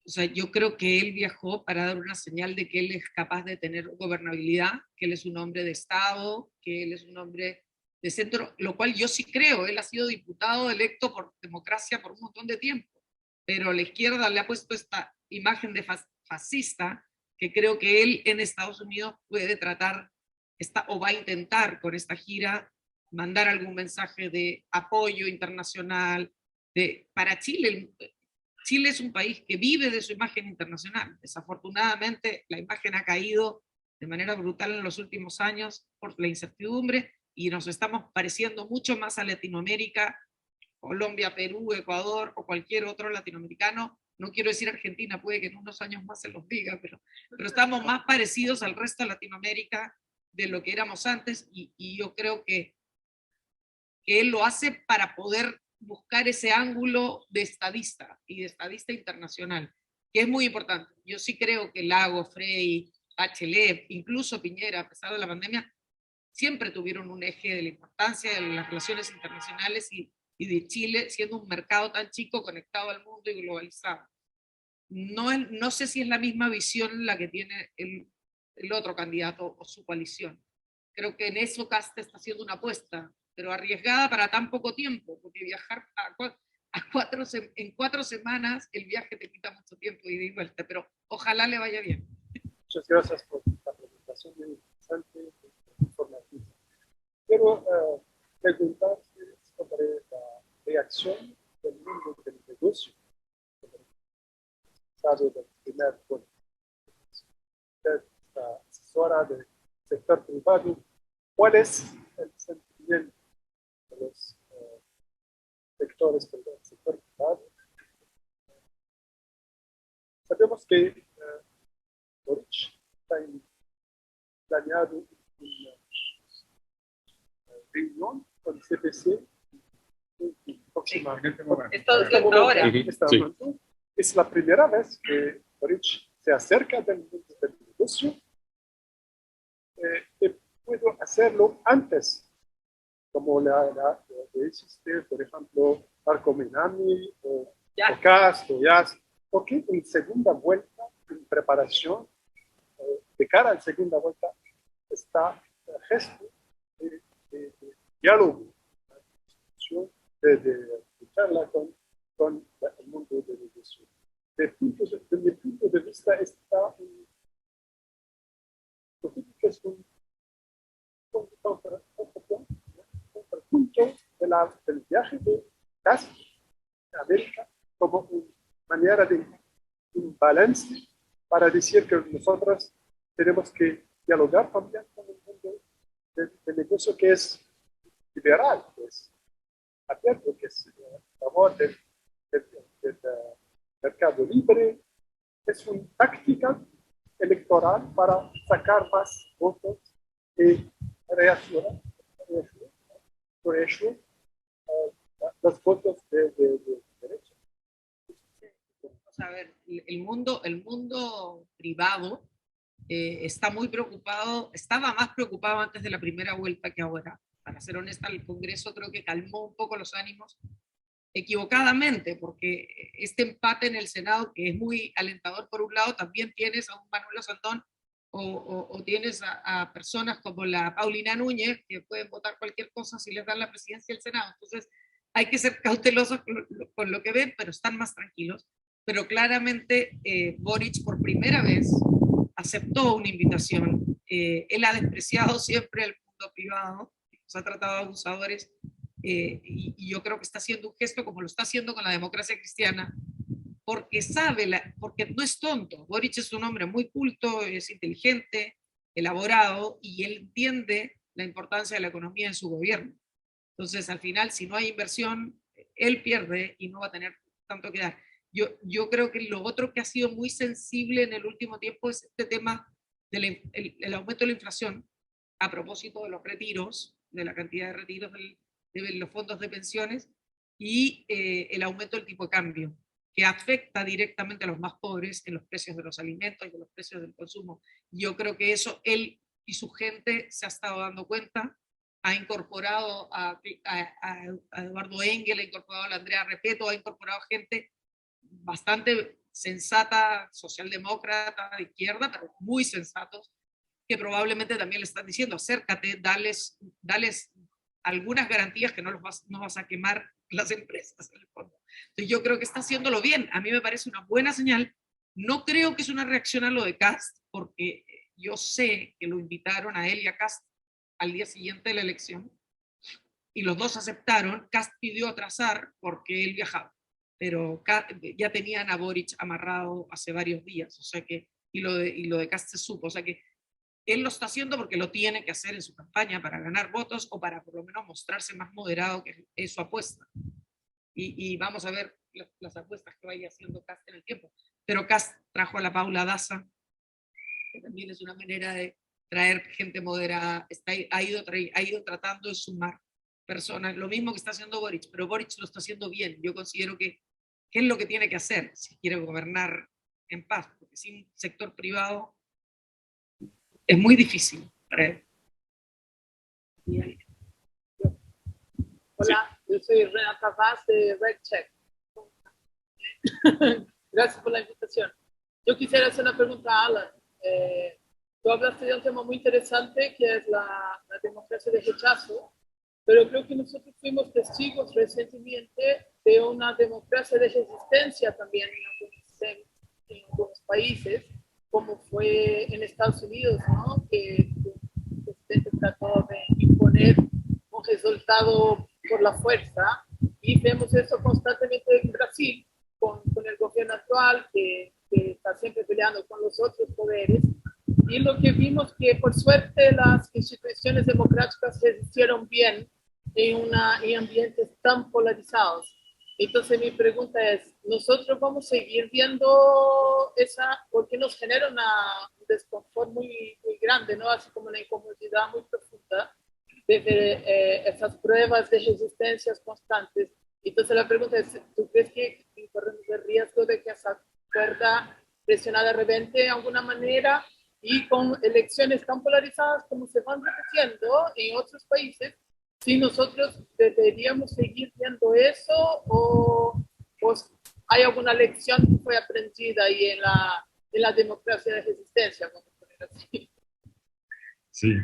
O sea, yo creo que él viajó para dar una señal de que él es capaz de tener gobernabilidad, que él es un hombre de Estado, que él es un hombre de centro, lo cual yo sí creo. Él ha sido diputado electo por democracia por un montón de tiempo, pero la izquierda le ha puesto esta imagen de fascista que creo que él en Estados Unidos puede tratar, o va a intentar con esta gira, mandar algún mensaje de apoyo internacional para Chile. Chile es un país que vive de su imagen internacional. Desafortunadamente, la imagen ha caído de manera brutal en los últimos años por la incertidumbre y nos estamos pareciendo mucho más a Latinoamérica, Colombia, Perú, Ecuador o cualquier otro latinoamericano. No quiero decir Argentina, puede que en unos años más se los diga, pero estamos más parecidos al resto de Latinoamérica de lo que éramos antes y yo creo que él lo hace para poder buscar ese ángulo de estadista y de estadista internacional, que es muy importante. Yo sí creo que Lagos, Frei, Bachelet, incluso Piñera, a pesar de la pandemia, siempre tuvieron un eje de la importancia de las relaciones internacionales y de Chile siendo un mercado tan chico, conectado al mundo y globalizado. No sé si es la misma visión la que tiene el otro candidato o su coalición. Creo que en eso Cast está haciendo una apuesta, pero arriesgada para tan poco tiempo, porque viajar en 4 semanas, el viaje te quita mucho tiempo y de vuelta, pero ojalá le vaya bien. Muchas gracias por la presentación muy interesante e informativa. Quiero preguntar sobre la reacción del mundo del negocio, del primer punto. Usted, la asesora del sector privado, ¿cuál es el sentimiento bien de los sectores del sector privado. Sabemos que Boric está planeado una reunión con CPC próximamente. Es la primera vez que Boric se acerca del mundo del negocio. Puedo hacerlo antes, como la hiciste, por ejemplo, Marco Minami o Castro, porque en segunda vuelta, en preparación, de cara a la segunda vuelta, está el gesto de diálogo, de charla con el mundo del negocio. De mi punto de vista, está es un contrapunto del viaje de Castro a América como una manera de un balance para decir que nosotros tenemos que dialogar también con el mundo del negocio que es liberal, que es abierto, que es a favor del mercado libre. Es una táctica electoral para sacar más votos y reaccionar los votos de derecha. Vamos a ver, el mundo privado está muy preocupado, estaba más preocupado antes de la primera vuelta que ahora. Para ser honesta, el Congreso creo que calmó un poco los ánimos, equivocadamente, porque este empate en el Senado, que es muy alentador por un lado, también tienes a un Manuel Osandón o tienes a personas como la Paulina Núñez, que pueden votar cualquier cosa si les dan la presidencia del Senado. Entonces hay que ser cautelosos con lo que ven, pero están más tranquilos. Pero claramente Boric por primera vez aceptó una invitación. Él ha despreciado siempre el mundo privado, nos ha tratado de abusadores, y yo creo que está haciendo un gesto como lo está haciendo con la democracia cristiana, porque porque no es tonto. Boric es un hombre muy culto, es inteligente, elaborado, y él entiende la importancia de la economía en su gobierno. Entonces, al final, si no hay inversión, él pierde y no va a tener tanto que dar. Yo creo que lo otro que ha sido muy sensible en el último tiempo es este tema del el aumento de la inflación, a propósito de los retiros, de la cantidad de retiros de los fondos de pensiones, y el aumento del tipo de cambio, que afecta directamente a los más pobres en los precios de los alimentos y de los precios del consumo. Yo creo que eso él y su gente se ha estado dando cuenta, ha incorporado a Eduardo Engel, ha incorporado a la Andrea Repeto, ha incorporado gente bastante sensata, socialdemócrata, de izquierda, pero muy sensatos, que probablemente también le están diciendo, acércate, dales algunas garantías que no vas a quemar las empresas en el fondo. Entonces yo creo que está haciéndolo bien. A mí me parece una buena señal. No creo que es una reacción a lo de Kast, porque yo sé que lo invitaron a él y a Kast al día siguiente de la elección, y los dos aceptaron. Kast pidió atrasar porque él viajaba, pero ya tenían a Boric amarrado hace varios días, o sea que, y lo de Kast se supo, o sea que él lo está haciendo porque lo tiene que hacer en su campaña para ganar votos o para por lo menos mostrarse más moderado, que es su apuesta. Y vamos a ver las apuestas que vaya haciendo Kast en el tiempo. Pero Kast trajo a la Paula Daza, que también es una manera de traer gente moderada. Ha ido tratando de sumar personas, lo mismo que está haciendo Boric, pero Boric lo está haciendo bien. Yo considero que es lo que tiene que hacer si quiere gobernar en paz, porque sin sector privado es muy difícil para él. Hola, yo soy Renata Vaz de RedCheck. Gracias por la invitación. Yo quisiera hacer una pregunta a Alan. Tú hablaste de un tema muy interesante que es la democracia de rechazo, pero creo que nosotros fuimos testigos recientemente de una democracia de resistencia también en algunos países, como fue en Estados Unidos, ¿no? Que el presidente trató de imponer un resultado por la fuerza, y vemos eso constantemente en Brasil, con el gobierno actual, que está siempre peleando con los otros poderes, y lo que vimos que por suerte las instituciones democráticas resistieron bien en ambientes tan polarizados. Entonces mi pregunta es, ¿nosotros vamos a seguir viendo esa, porque nos genera un desconfort muy, muy grande, ¿no? Así como una incomodidad muy profunda desde esas pruebas de resistencias constantes? Entonces la pregunta es, ¿tú crees que corremos el riesgo de que esa cuerda presiona de repente de alguna manera y con elecciones tan polarizadas como se van repitiendo en otros países, si nosotros deberíamos seguir viendo eso o hay alguna lección que fue aprendida ahí en la democracia de resistencia, vamos a poner así? Sí,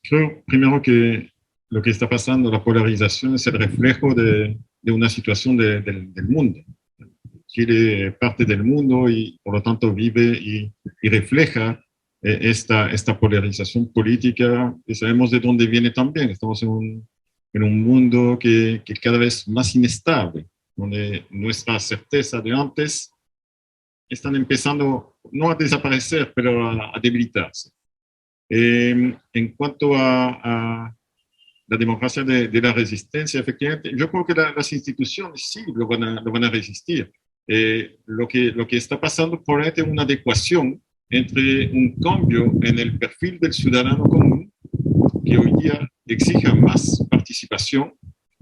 creo primero que lo que está pasando, la polarización, es el reflejo de una situación del mundo. Chile es parte del mundo y por lo tanto vive y refleja esta polarización política, y sabemos de dónde viene también. Estamos en un mundo que cada vez más inestable, donde nuestra certeza de antes están empezando no a desaparecer, pero a debilitarse. En cuanto a la democracia de la resistencia, efectivamente, yo creo que las instituciones sí lo van a resistir. Lo que está pasando probablemente es una adecuación entre un cambio en el perfil del ciudadano común, que hoy día exige más participación,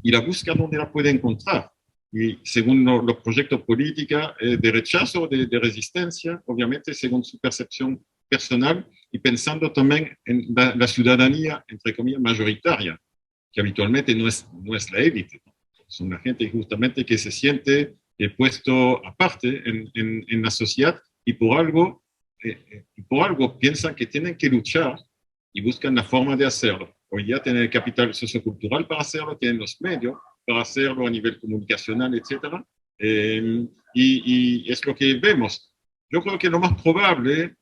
y la búsqueda donde la puede encontrar. Y según los proyectos políticos de rechazo, de resistencia, obviamente según su percepción personal, y pensando también en la ciudadanía, entre comillas, mayoritaria, que habitualmente no es la élite, ¿no? Son la gente justamente que se siente puesto aparte en la sociedad y por algo piensan que tienen que luchar y buscan la forma de hacerlo. Hoy día tienen el capital sociocultural para hacerlo, tienen los medios para hacerlo a nivel comunicacional, etc. Y es lo que vemos. Yo creo que lo más probable,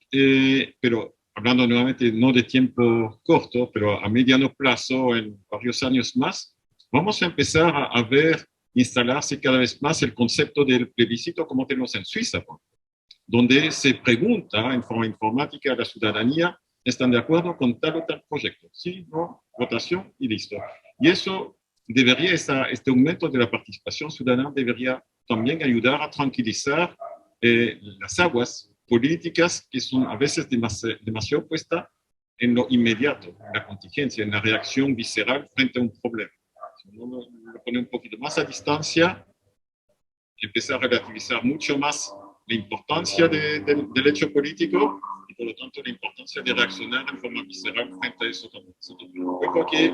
pero hablando nuevamente no de tiempo corto, pero a mediano plazo, en varios años más, vamos a empezar a ver instalarse cada vez más el concepto del plebiscito como tenemos en Suiza, donde se pregunta en forma informática a la ciudadanía, ¿están de acuerdo con tal o tal proyecto? Sí, no, votación y listo. Y eso debería, este aumento de la participación ciudadana debería también ayudar a tranquilizar las aguas políticas que son a veces demasiado puestas en lo inmediato, en la contingencia, en la reacción visceral frente a un problema. Si uno lo pone un poquito más a distancia, empieza a relativizar mucho más la importancia del hecho político y por lo tanto la importancia de reaccionar en forma visceral frente a eso también. Yo creo que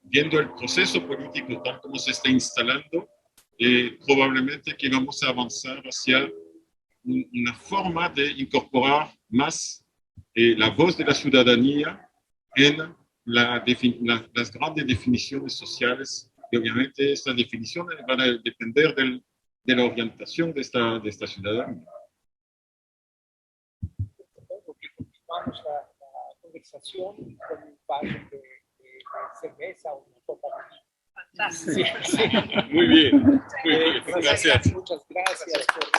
viendo el proceso político tal como se está instalando, probablemente que vamos a avanzar hacia una forma de incorporar más la voz de la ciudadanía en las grandes definiciones sociales, y obviamente estas definiciones van a depender de la orientación de esta ciudadanía. Porque continuamos la conversación con un vaso de cerveza o una copa de vino. Fantástico. Sí, sí. Muy bien, gracias. Muchas gracias por la